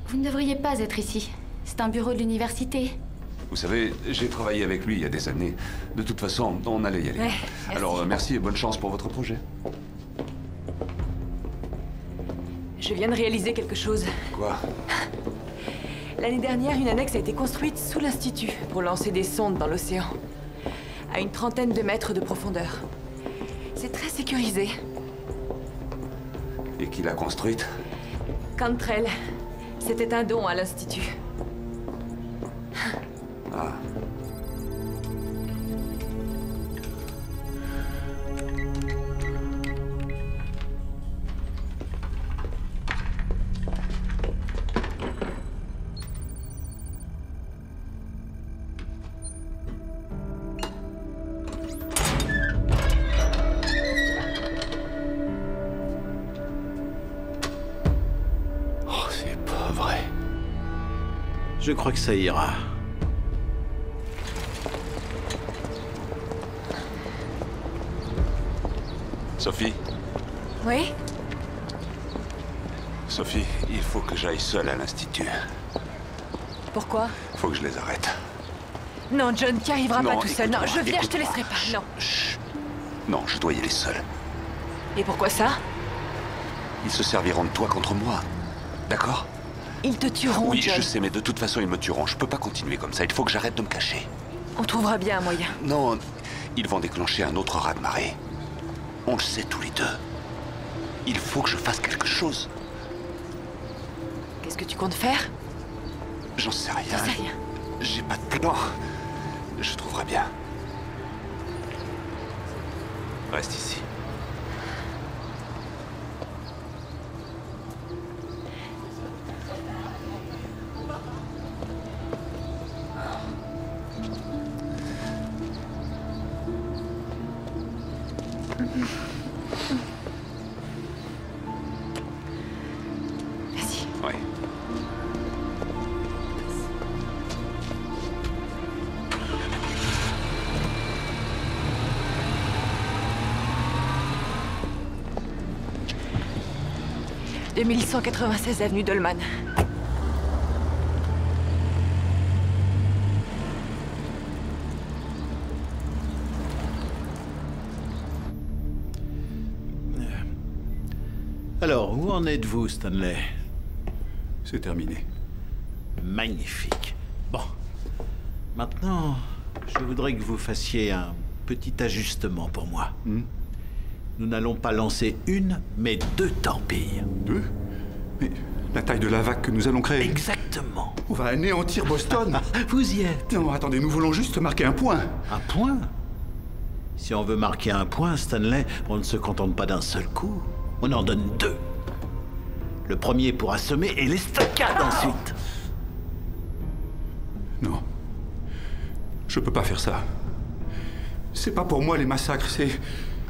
Vous ne devriez pas être ici. C'est un bureau de l'université. Vous savez, j'ai travaillé avec lui il y a des années. De toute façon, on allait y aller. Ouais, merci. Alors, merci et bonne chance pour votre projet. Je viens de réaliser quelque chose. Quoi? L'année dernière, une annexe a été construite sous l'Institut pour lancer des sondes dans l'océan. À une trentaine de mètres de profondeur. C'est très sécurisé. Et qui l'a construite? Cantrell. C'était un don à l'Institut. Ah. Je crois que ça ira. Sophie? Oui? Sophie, il faut que j'aille seule à l'Institut. Pourquoi? Faut que je les arrête. Non, John, tu n'y arriveras pas tout seul. Non, je viens, je te écoute-moi. laisserai pas. Non. Non, je dois y aller seul. Et pourquoi ça? Ils se serviront de toi contre moi. D'accord? Ils te tueront, Oui, John. je sais, mais de toute façon, ils me tueront. Je peux pas continuer comme ça. Il faut que j'arrête de me cacher. On trouvera bien un moyen. Non, ils vont déclencher un autre raz-de-marée. On le sait tous les deux. Il faut que je fasse quelque chose. Qu'est-ce que tu comptes faire? J'en sais rien. J'en sais rien. J'ai pas de plan. Je trouverai bien. Reste ici. Vas-y. Oui. « 2196 avenue Dolman. » Alors, où en êtes-vous, Stanley? C'est terminé. Magnifique. Bon. Maintenant, je voudrais que vous fassiez un petit ajustement pour moi. Nous n'allons pas lancer une, mais 2 torpilles. 2? Mais la taille de la vague que nous allons créer. Exactement. On va anéantir Boston. Vous y êtes. Non, attendez, nous voulons juste marquer un point. Un point? Si on veut marquer un point, Stanley, on ne se contente pas d'un seul coup. On en donne 2. Le premier pour assommer et l'estacade ensuite. Non. Je peux pas faire ça. C'est pas pour moi les massacres, c'est...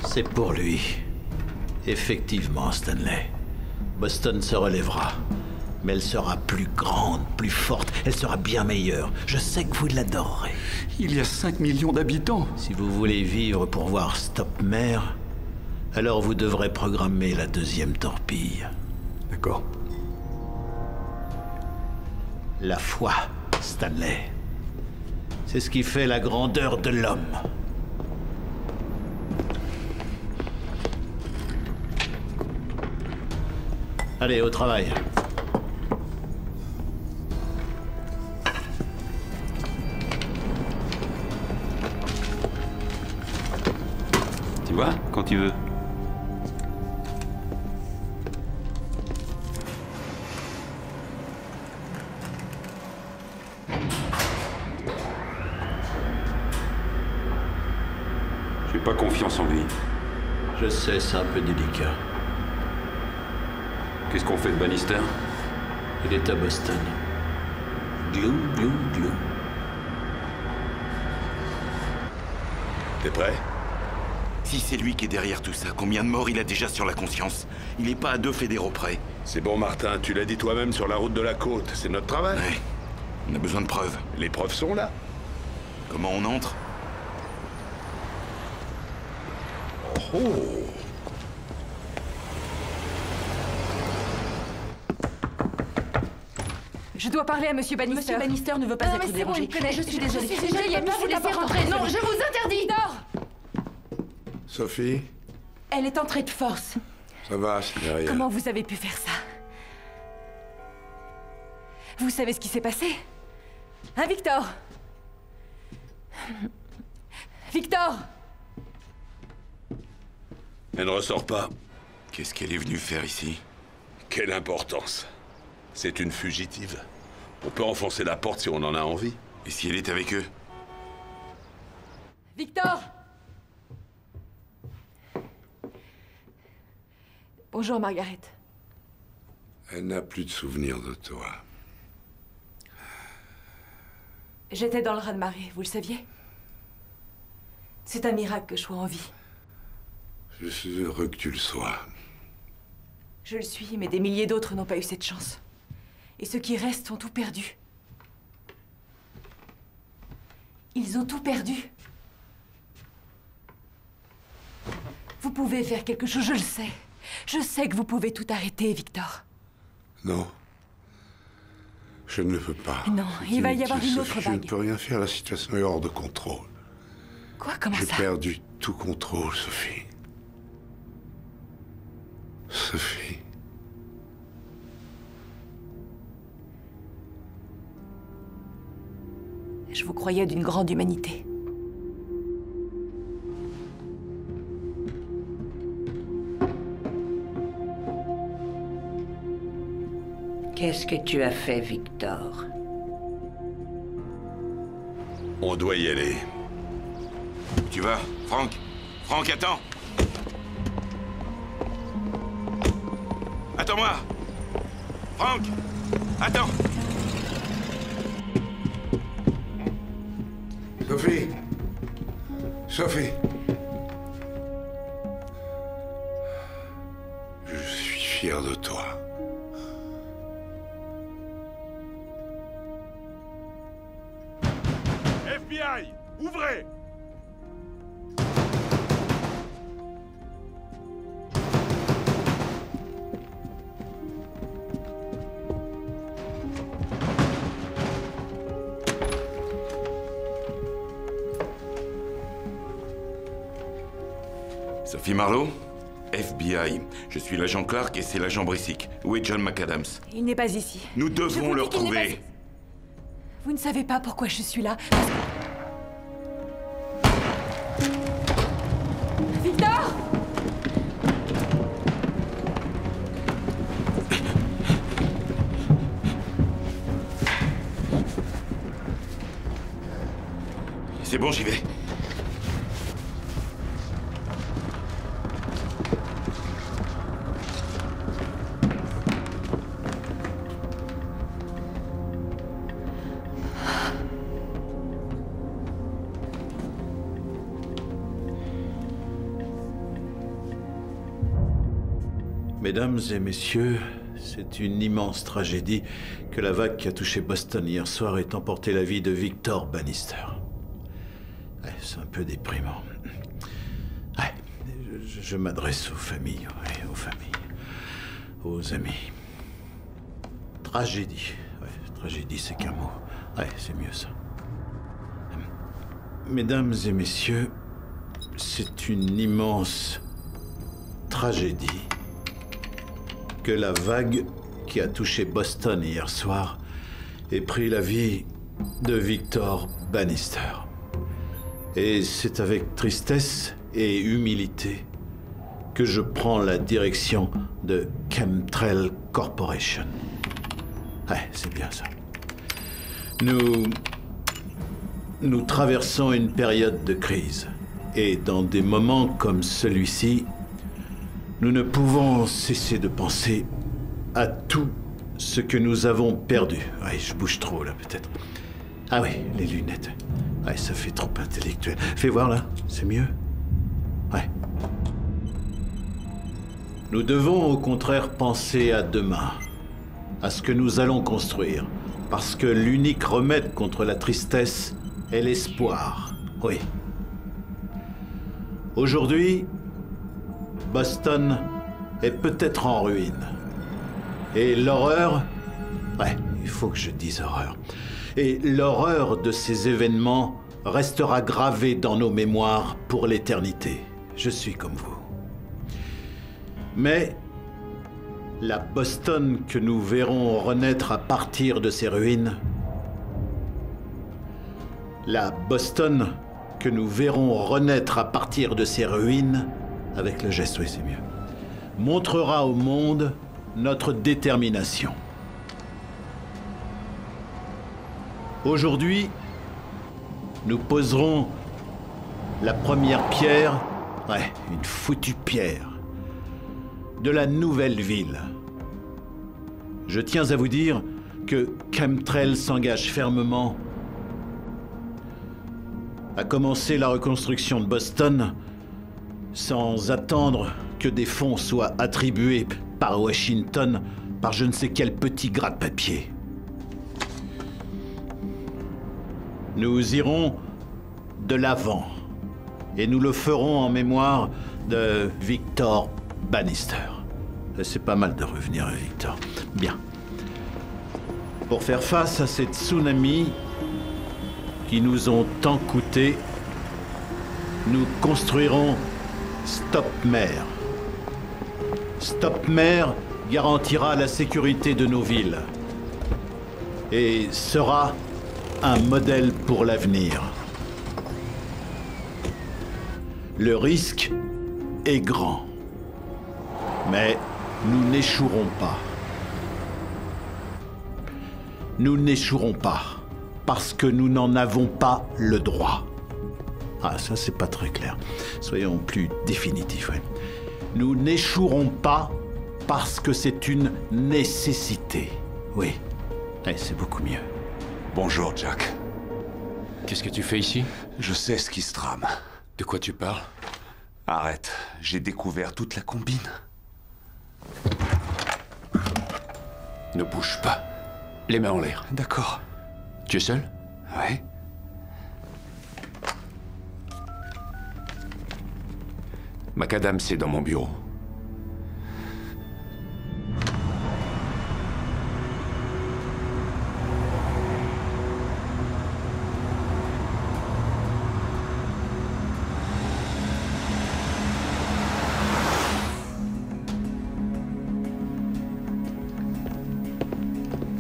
C'est pour lui. Effectivement, Stanley. Boston se relèvera. Mais elle sera plus grande, plus forte. Elle sera bien meilleure. Je sais que vous l'adorerez. Il y a 5 millions d'habitants. Si vous voulez vivre pour voir Stop Mer, alors vous devrez programmer la 2e torpille. D'accord. La foi, Stanley. C'est ce qui fait la grandeur de l'homme. Allez, au travail. Va, quand tu veux. J'ai pas confiance en lui. Je sais, c'est un peu délicat. Qu'est-ce qu'on fait de Bannister? Il est à Boston. Glou, glou, glou. T'es prêt? Si c'est lui qui est derrière tout ça, combien de morts il a déjà sur la conscience? Il n'est pas à 2 fédéraux près. C'est bon, Martin, tu l'as dit toi-même sur la route de la côte. C'est notre travail. Ouais. On a besoin de preuves. Les preuves sont là. Comment on entre? Oh! Je dois parler à Monsieur Bannister. Monsieur Bannister ne veut pas être dérangé. Je suis désolée. Je suis désolée, Yami, vous laissez rentrer. Non, je vous interdis. Sophie, Elle est entrée de force. ça va, c'est derrière. Comment vous avez pu faire ça? Vous savez ce qui s'est passé? Hein, Victor? Victor! Elle ne ressort pas. Qu'est-ce qu'elle est venue faire ici? Quelle importance. C'est une fugitive. On peut enfoncer la porte si on en a envie. Et si elle est avec eux? Victor! Bonjour, Margaret. Elle n'a plus de souvenir de toi. J'étais dans le raz-de-marée, vous le saviez? C'est un miracle que je sois en vie. Je suis heureux que tu le sois. Je le suis, mais des milliers d'autres n'ont pas eu cette chance. Et ceux qui restent ont tout perdu. Ils ont tout perdu. Vous pouvez faire quelque chose, je le sais. Je sais que vous pouvez tout arrêter, Victor. Non. Je ne le peux pas. Non, il va y avoir une autre Sophie, je ne vague. peux rien faire, la situation est hors de contrôle. Quoi, comment ça? J'ai perdu tout contrôle, Sophie. Sophie. Je vous croyais d'une grande humanité. Qu'est-ce que tu as fait, Victor? On doit y aller. Tu vas, Frank? Frank, attends! Attends-moi! Frank! Attends! Sophie! Sophie! Je suis fier de toi. FBI! Ouvrez! Sophie Marlowe? FBI. Je suis l'agent Clark et c'est l'agent Brissick. Où est John McAdams? Il n'est pas ici. Nous Je devons vous le dis qu'il n'est retrouver. Vous ne savez pas pourquoi je suis là. Victor! C'est bon, j'y vais. Mesdames et messieurs, c'est une immense tragédie que la vague qui a touché Boston hier soir ait emporté la vie de Victor Bannister. Ouais, c'est un peu déprimant. Ouais, je m'adresse aux familles, ouais, aux amis. Tragédie. Ouais, tragédie, c'est qu'un mot. Ouais, c'est mieux ça. Mesdames et messieurs, c'est une immense tragédie que la vague qui a touché Boston hier soir ait pris la vie de Victor Bannister. Et c'est avec tristesse et humilité que je prends la direction de Chemtrail Corporation. Ouais, c'est bien ça. Nous traversons une période de crise. Et dans des moments comme celui-ci, nous ne pouvons cesser de penser à tout ce que nous avons perdu. Ouais, je bouge trop là, peut-être. Ah oui, les lunettes. Ouais, ça fait trop intellectuel. Fais voir là, c'est mieux. Ouais. Nous devons au contraire penser à demain, à ce que nous allons construire, parce que l'unique remède contre la tristesse est l'espoir. Oui. Aujourd'hui, Boston est peut-être en ruine. Et l'horreur... Ouais, il faut que je dise horreur. Et l'horreur de ces événements restera gravée dans nos mémoires pour l'éternité. Je suis comme vous. Mais la Boston que nous verrons renaître à partir de ces ruines, la Boston que nous verrons renaître à partir de ces ruines, avec le geste, oui, c'est mieux, montrera au monde notre détermination. Aujourd'hui, nous poserons la première pierre, ouais, une foutue pierre, de la nouvelle ville. Je tiens à vous dire que Chemtrail s'engage fermement à commencer la reconstruction de Boston sans attendre que des fonds soient attribués par Washington par je ne sais quel petit gratte-papier. Nous irons de l'avant et nous le ferons en mémoire de Victor Bannister. C'est pas mal de revenir à Victor. Bien. Pour faire face à ces tsunamis qui nous ont tant coûté, nous construirons Stop-Mer. Stop-Mer garantira la sécurité de nos villes et sera un modèle pour l'avenir. Le risque est grand, mais nous n'échouerons pas. Nous n'échouerons pas, parce que nous n'en avons pas le droit. Ah, ça c'est pas très clair. Soyons plus définitifs, ouais. Nous n'échouerons pas parce que c'est une nécessité. Oui, ouais, c'est beaucoup mieux. Bonjour, Jack. Qu'est-ce que tu fais ici? Je sais ce qui se trame. De quoi tu parles? Arrête, j'ai découvert toute la combine. Ne bouge pas. Les mains en l'air. D'accord. Tu es seul? Ouais. Macadam, c'est dans mon bureau.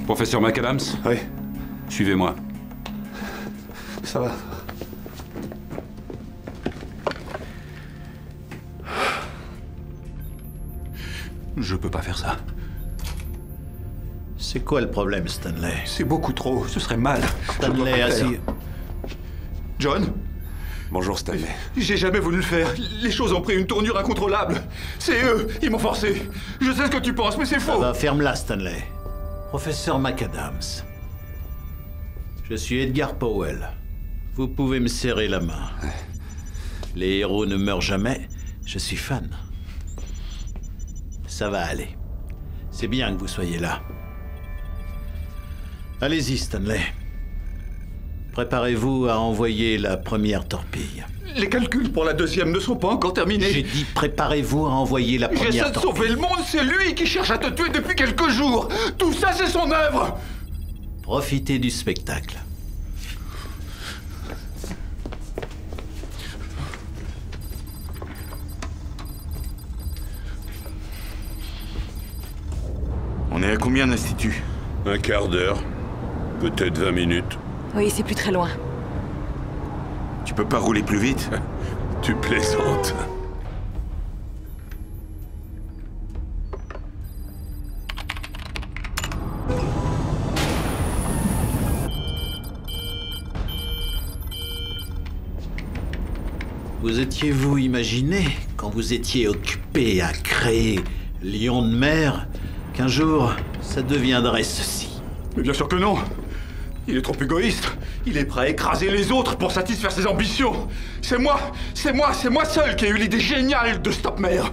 Professeur McAdams? Oui. Suivez-moi. Ça va. Je peux pas faire ça. C'est quoi le problème, Stanley? C'est beaucoup trop, ce serait mal. Stanley, assis. John? Bonjour, Stanley. J'ai jamais voulu le faire. Les choses ont pris une tournure incontrôlable. C'est eux, ils m'ont forcé. Je sais ce que tu penses, mais c'est faux. Ça va, ferme-la, Stanley. Professeur McAdams. Je suis Edgar Powell. Vous pouvez me serrer la main. Les héros ne meurent jamais. Je suis fan. Ça va aller. C'est bien que vous soyez là. Allez-y, Stanley. Préparez-vous à envoyer la première torpille. Les calculs pour la deuxième ne sont pas encore terminés. J'ai dit préparez-vous à envoyer la première J'essaie de torpille. sauver le monde, c'est lui qui cherche à te tuer depuis quelques jours. Tout ça, c'est son œuvre. Profitez du spectacle. On est à combien d'Institut? Un quart d'heure. Peut-être 20 minutes. Oui, c'est plus très loin. Tu peux pas rouler plus vite? Tu plaisantes. Vous étiez-vous imaginé, quand vous étiez occupé à créer Lion de mer, qu'un jour, ça deviendrait ceci? Mais bien sûr que non. Il est trop égoïste. Il est prêt à écraser les autres pour satisfaire ses ambitions. C'est moi seul qui ai eu l'idée géniale de Stop Mer.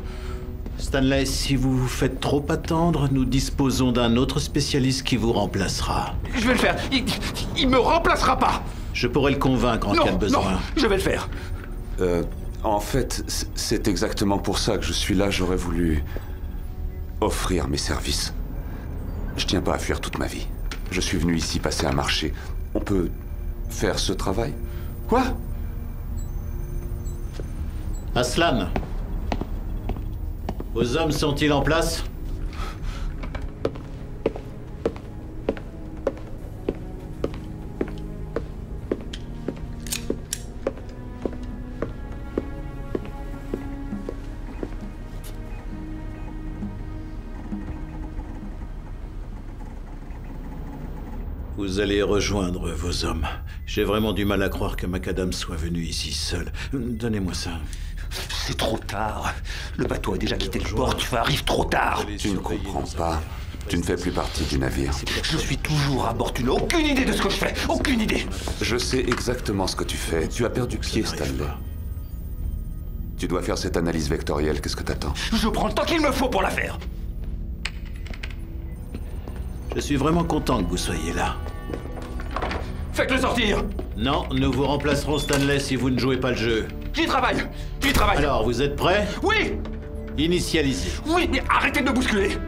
Stanley, si vous vous faites trop attendre, nous disposons d'un autre spécialiste qui vous remplacera. Je vais le faire. Il me remplacera pas. Je pourrais le convaincre en cas de besoin. Non, je vais le faire. En fait, c'est exactement pour ça que je suis là. J'aurais voulu offrir mes services. Je tiens pas à fuir toute ma vie. Je suis venu ici passer un marché. On peut faire ce travail? Quoi? Aslan, vos hommes sont-ils en place? Vous allez rejoindre vos hommes. J'ai vraiment du mal à croire que McAdams soit venu ici seul. Donnez-moi ça. C'est trop tard. Le bateau a déjà quitté le port. Tu arrives trop tard. Tu ne comprends pas. Tu ne fais plus partie du navire. Je suis toujours à bord. Tu n'as aucune idée de ce que je fais. Aucune idée. Je sais exactement ce que tu fais. Tu as perdu pied, Stanley. Tu dois faire cette analyse vectorielle. Qu'est-ce que t'attends? Je prends le temps qu'il me faut pour la faire. Je suis vraiment content que vous soyez là. Faites-le sortir! Non, nous vous remplacerons, Stanley, si vous ne jouez pas le jeu. J'y travaille! J'y travaille! Alors, vous êtes prêts? Oui! Initialisez. Oui, mais arrêtez de me bousculer!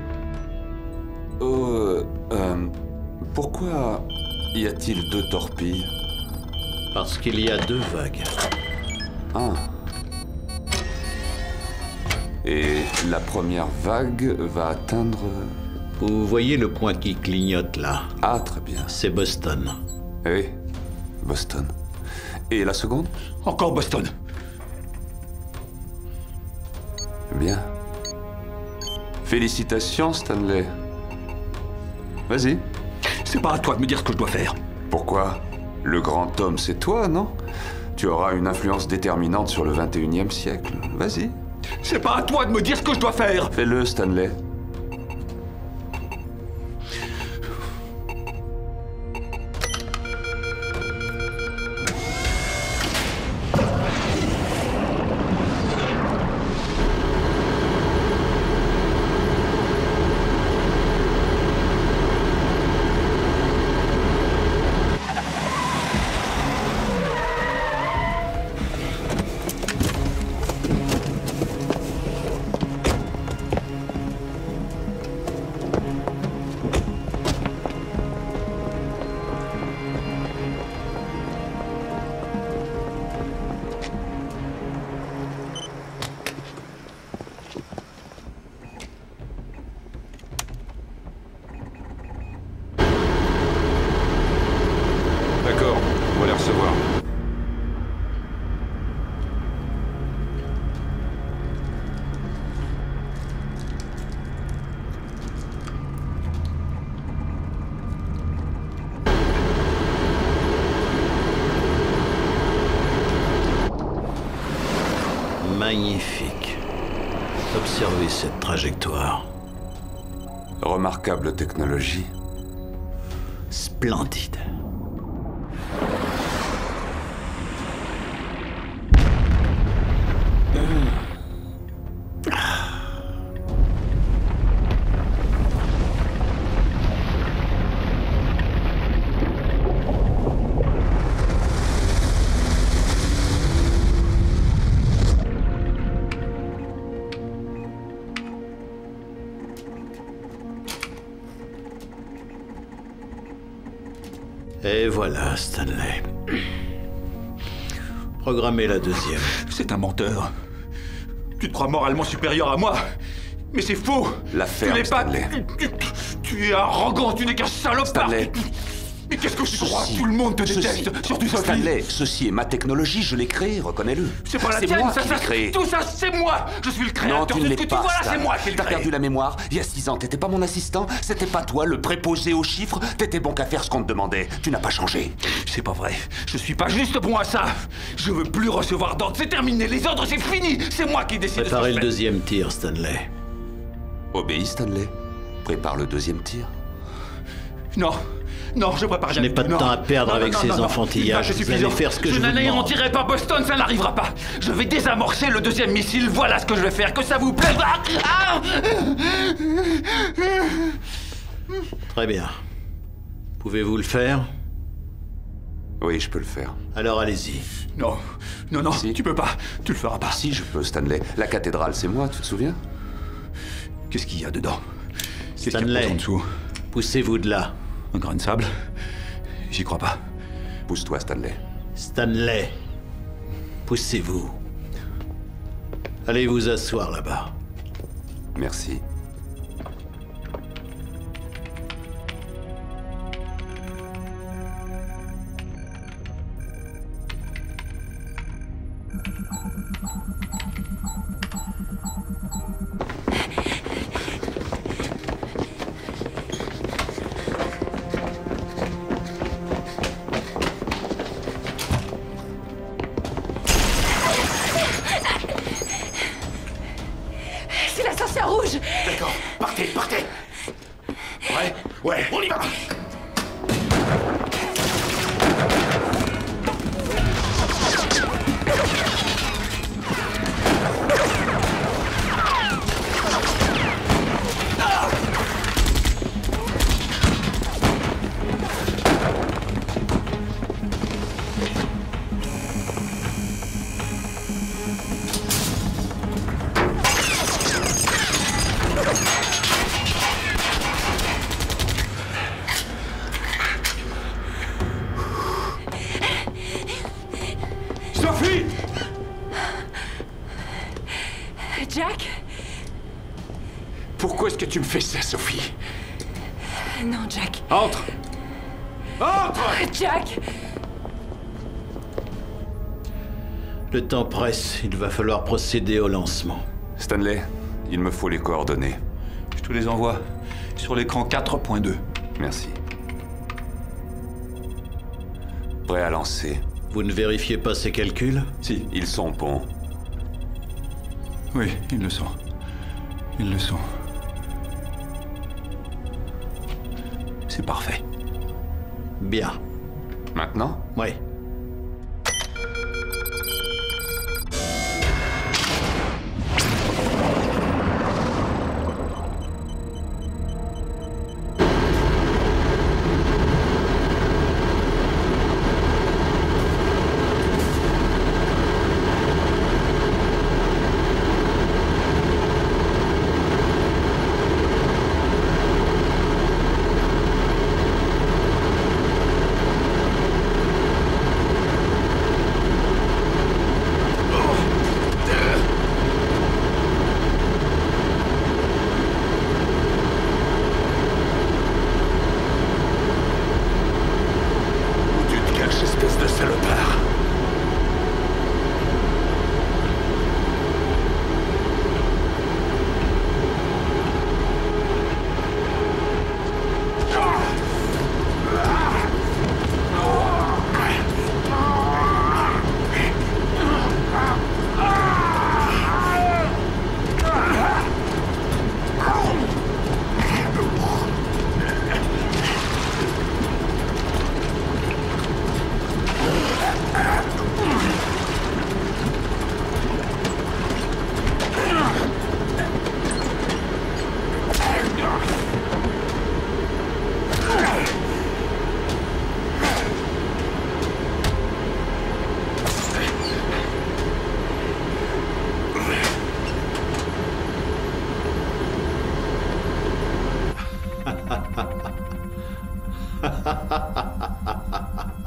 Pourquoi y a-t-il 2 torpilles? Parce qu'il y a 2 vagues. Ah. Et la première vague va atteindre... Vous voyez le point qui clignote là? Ah, très bien. C'est Boston. Oui, Boston. Et la seconde? Encore Boston. Bien. Félicitations, Stanley. Vas-y. C'est pas à toi de me dire ce que je dois faire. Pourquoi? Le grand homme, c'est toi, non? Tu auras une influence déterminante sur le 21e siècle. Vas-y. C'est pas à toi de me dire ce que je dois faire. Fais-le, Stanley. Magnifique. Observez cette trajectoire. Remarquable technologie. Splendide. Et voilà, Stanley. Programmez la deuxième. C'est un menteur. Tu te crois moralement supérieur à moi, mais c'est faux. La ferme, tu n'es pas... Stanley. Tu es arrogant, tu n'es qu'un salopard. Stanley, Mais qu'est-ce que tu crois? Tout le monde te déteste, surtout Sophie. Stanley, ceci est ma technologie, je l'ai créée, reconnais-le. C'est pas la tienne, moi ça, qui l'ai créée. tout ça, c'est moi. Je suis le créateur. Non, tu ne de l'es ce que pas, tu vois là, Stan. c'est moi qui l'ai T'as créé. perdu la mémoire. Il y a 6 ans, t'étais pas mon assistant. C'était pas toi, le préposé aux chiffres. T'étais bon qu'à faire ce qu'on te demandait. Tu n'as pas changé. C'est pas vrai. Je suis pas juste bon à ça. Je veux plus recevoir d'ordres. C'est terminé. Les ordres, c'est fini. C'est moi qui décide. Préparez le deuxième tir, Stanley. Obéis, Stanley. Prépare le deuxième tir. Non. Non, je prépare Je n'ai pas de temps à perdre avec ces enfantillages. Vous allez faire ce que je vous demande. Je n'anéantirai pas Boston, ça n'arrivera pas. Je vais désamorcer le deuxième missile. Voilà ce que je vais faire. Que ça vous plaise. Ah Très bien. Pouvez-vous le faire? Oui, je peux le faire. Alors allez-y. Non, non, non, si. Tu peux pas. Tu le feras pas. Si, je peux, Stanley. La cathédrale, c'est moi, tu te souviens? Qu'est-ce qu'il y a dedans? Qu'est-ce qu'il y a Stanley, en dessous? poussez-vous de là. Un grain de sable? J'y crois pas. Pousse-toi, Stanley. Stanley, poussez-vous. Allez vous asseoir là-bas. Merci. C'est la sorcière rouge! D'accord, partez, partez! Ouais, ouais, on y va! Sophie! Jack? Pourquoi est-ce que tu me fais ça, Sophie? Non, Jack. Entre! Entre! Jack! Le temps presse, il va falloir procéder au lancement. Stanley, il me faut les coordonnées. Je te les envoie sur l'écran 4.2. Merci. Prêt à lancer. Vous ne vérifiez pas ces calculs? Si, ils sont bons. Oui, ils le sont. Ils le sont. C'est parfait. Bien. Maintenant? Oui. Espèce de salopard.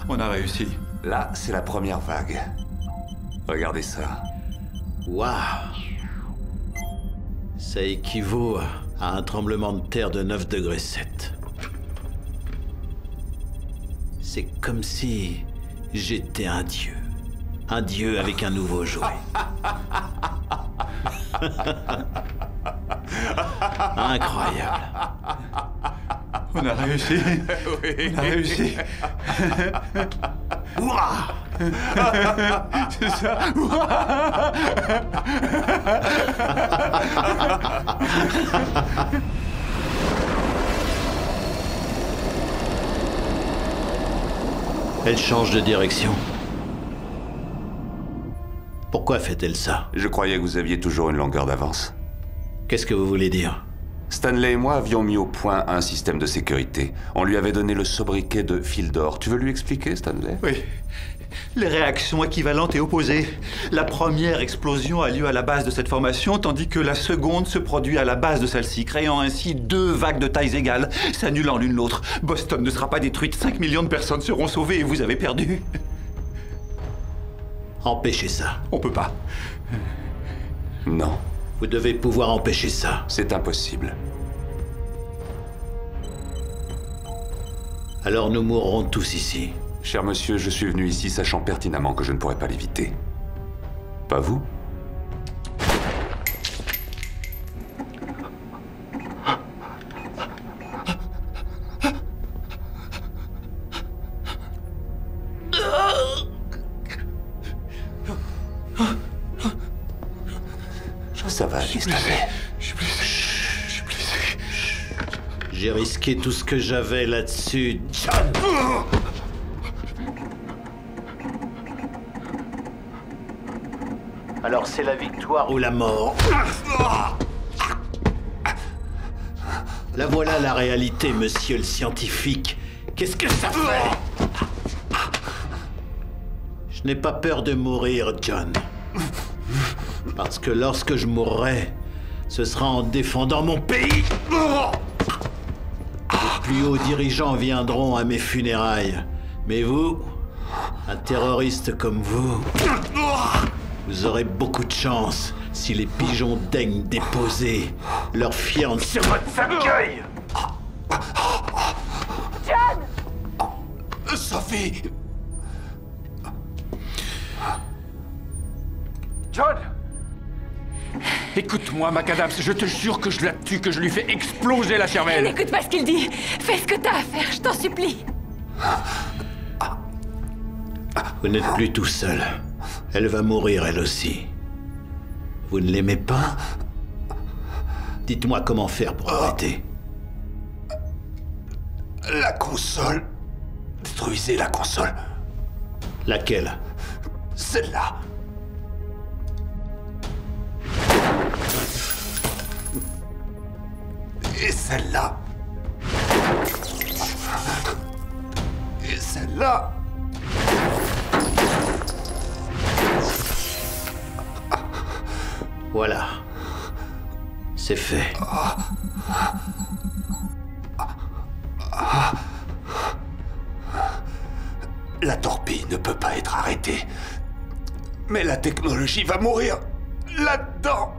On a réussi. Là, c'est la première vague. Regardez ça. Waouh! Ça équivaut à un tremblement de terre de 9,7 degrés. C'est comme si j'étais un dieu. Un dieu avec un nouveau jouet. Incroyable. On a réussi. Oui. On a réussi. Hurrah! C'est ça. Elle change de direction. Pourquoi fait-elle ça? Je croyais que vous aviez toujours une longueur d'avance. Qu'est-ce que vous voulez dire? Stanley et moi avions mis au point un système de sécurité. On lui avait donné le sobriquet de fil d'or. Tu veux lui expliquer, Stanley? Oui. Les réactions équivalentes et opposées. La première explosion a lieu à la base de cette formation, tandis que la seconde se produit à la base de celle-ci, créant ainsi deux vagues de tailles égales, s'annulant l'une l'autre. Boston ne sera pas détruite, 5 millions de personnes seront sauvées et vous avez perdu. Empêchez ça. On peut pas. Non. Vous devez pouvoir empêcher ça. C'est impossible. Alors nous mourrons tous ici. Cher monsieur, je suis venu ici sachant pertinemment que je ne pourrais pas l'éviter. Pas vous? Ça va, Stanley. Je suis blessé. J'ai risqué tout ce que j'avais là-dessus, John. Alors c'est la victoire ou la mort. La voilà la réalité, monsieur le scientifique. Qu'est-ce que ça fait? Je n'ai pas peur de mourir, John. Parce que lorsque je mourrai, ce sera en défendant mon pays. Les plus hauts dirigeants viendront à mes funérailles. Mais vous, un terroriste comme vous, vous aurez beaucoup de chance si les pigeons daignent déposer leur fiente sur votre cercueil. John! Sophie! John! Écoute-moi, Macadams, je te jure que je la tue, que je lui fais exploser la cervelle. N'écoute pas ce qu'il dit. Fais ce que t'as à faire, je t'en supplie. Vous n'êtes plus tout seul. Elle va mourir, elle aussi. Vous ne l'aimez pas? Dites-moi comment faire pour arrêter. La console. Détruisez la console. Laquelle? Celle-là. Et celle-là. Et celle-là. Voilà. C'est fait. La torpille ne peut pas être arrêtée. Mais la technologie va mourir là-dedans.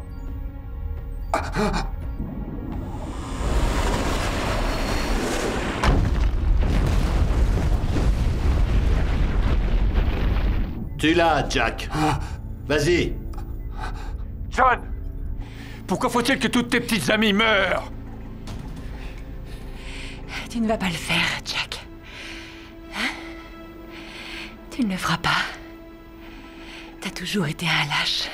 Tu l'as, Jack. Vas-y. John! Pourquoi faut-il que toutes tes petites amies meurent? Tu ne vas pas le faire, Jack. Hein? Tu ne le feras pas. T'as toujours été un lâche.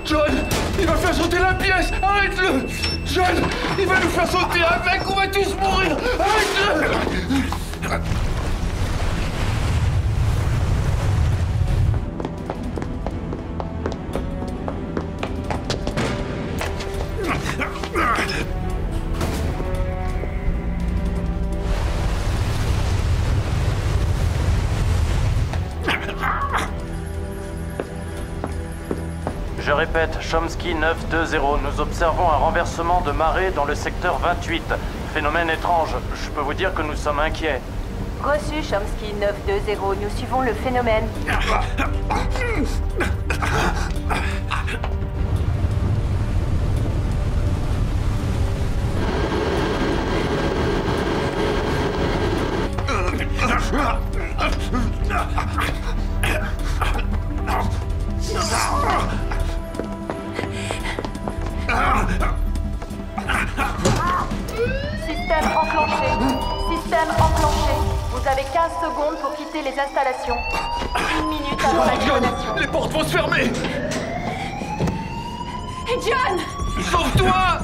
John! Il va faire sauter la pièce! Arrête-le! John! Il va nous faire sauter avec! On va tous mourir! Arrête-le! Je répète, Chomsky 920, nous observons un renversement de marée dans le secteur 28. Phénomène étrange, je peux vous dire que nous sommes inquiets. Reçu, Chomsky 920, nous suivons le phénomène. Système enclenché. Système enclenché. Vous avez 15 secondes pour quitter les installations. 1 minute avant la détonation. Les portes vont se fermer! John! Sauve-toi!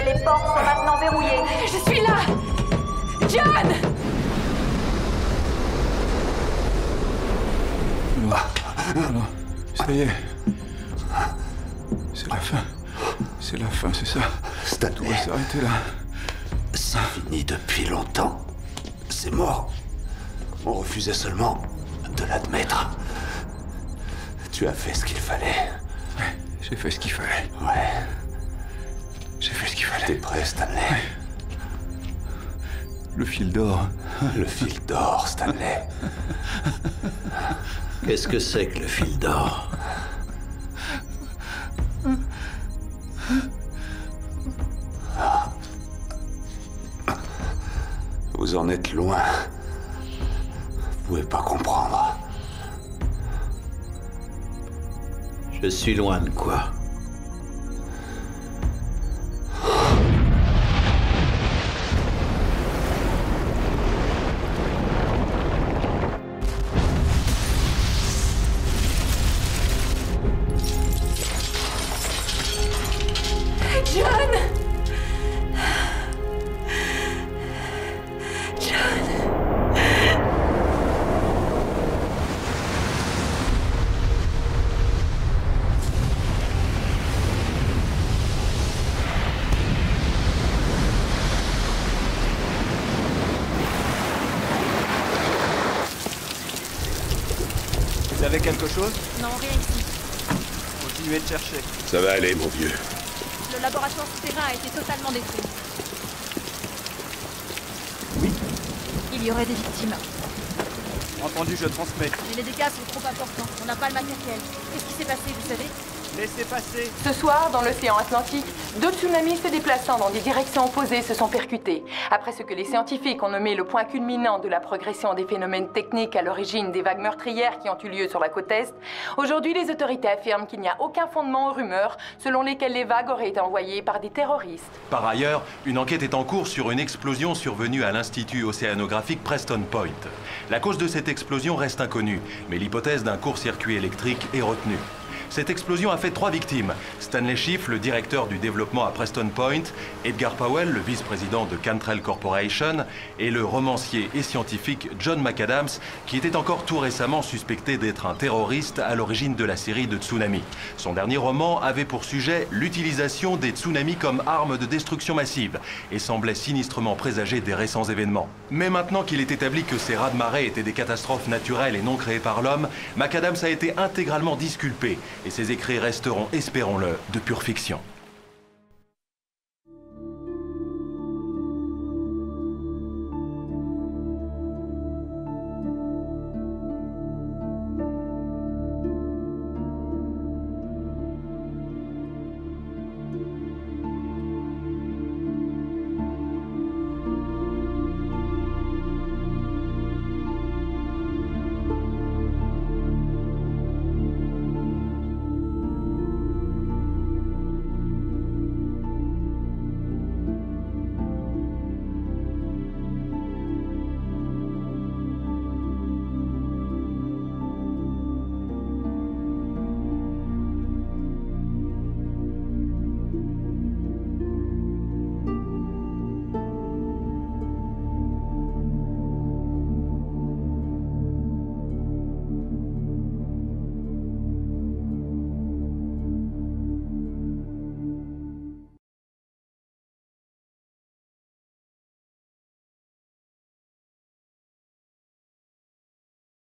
Les portes sont maintenant verrouillées. Je suis là! John! Alors, ça y est. C'est la fin. C'est la fin, c'est ça. Stanley. On va s'arrêter là. C'est fini depuis longtemps. C'est mort. On refusait seulement de l'admettre. Tu as fait ce qu'il fallait. Ouais, j'ai fait ce qu'il fallait. Ouais. J'ai fait ce qu'il fallait. T'es prêt, Stanley? Ouais. Le fil d'or. Le fil d'or, Stanley. Qu'est-ce que c'est que le fil d'or? Vous en êtes loin. Vous pouvez pas comprendre. Je suis loin de quoi? Vous avez quelque chose? Non, rien ici. Continuez de chercher. Ça va aller, mon vieux. Le laboratoire souterrain a été totalement détruit. Oui. Il y aurait des victimes. Entendu, je transmets. Mais les dégâts sont trop importants. On n'a pas le matériel. Qu'est-ce qui s'est passé, vous savez? Laissez passer. Ce soir, dans l'océan Atlantique, 2 tsunamis se déplaçant dans des directions opposées se sont percutés. Après ce que les scientifiques ont nommé le point culminant de la progression des phénomènes techniques à l'origine des vagues meurtrières qui ont eu lieu sur la côte Est, aujourd'hui les autorités affirment qu'il n'y a aucun fondement aux rumeurs selon lesquelles les vagues auraient été envoyées par des terroristes. Par ailleurs, une enquête est en cours sur une explosion survenue à l'Institut océanographique Preston Point. La cause de cette explosion reste inconnue, mais l'hypothèse d'un court-circuit électrique est retenue. Cette explosion a fait 3 victimes. Stanley Schiff, le directeur du développement à Preston Point, Edgar Powell, le vice-président de Cantrell Corporation, et le romancier et scientifique John McAdams, qui était encore tout récemment suspecté d'être un terroriste à l'origine de la série de Tsunami. Son dernier roman avait pour sujet l'utilisation des tsunamis comme arme de destruction massive et semblait sinistrement présager des récents événements. Mais maintenant qu'il est établi que ces raz-de-marée étaient des catastrophes naturelles et non créées par l'homme, McAdams a été intégralement disculpé et ses écrits resteront, espérons-le, de pure fiction.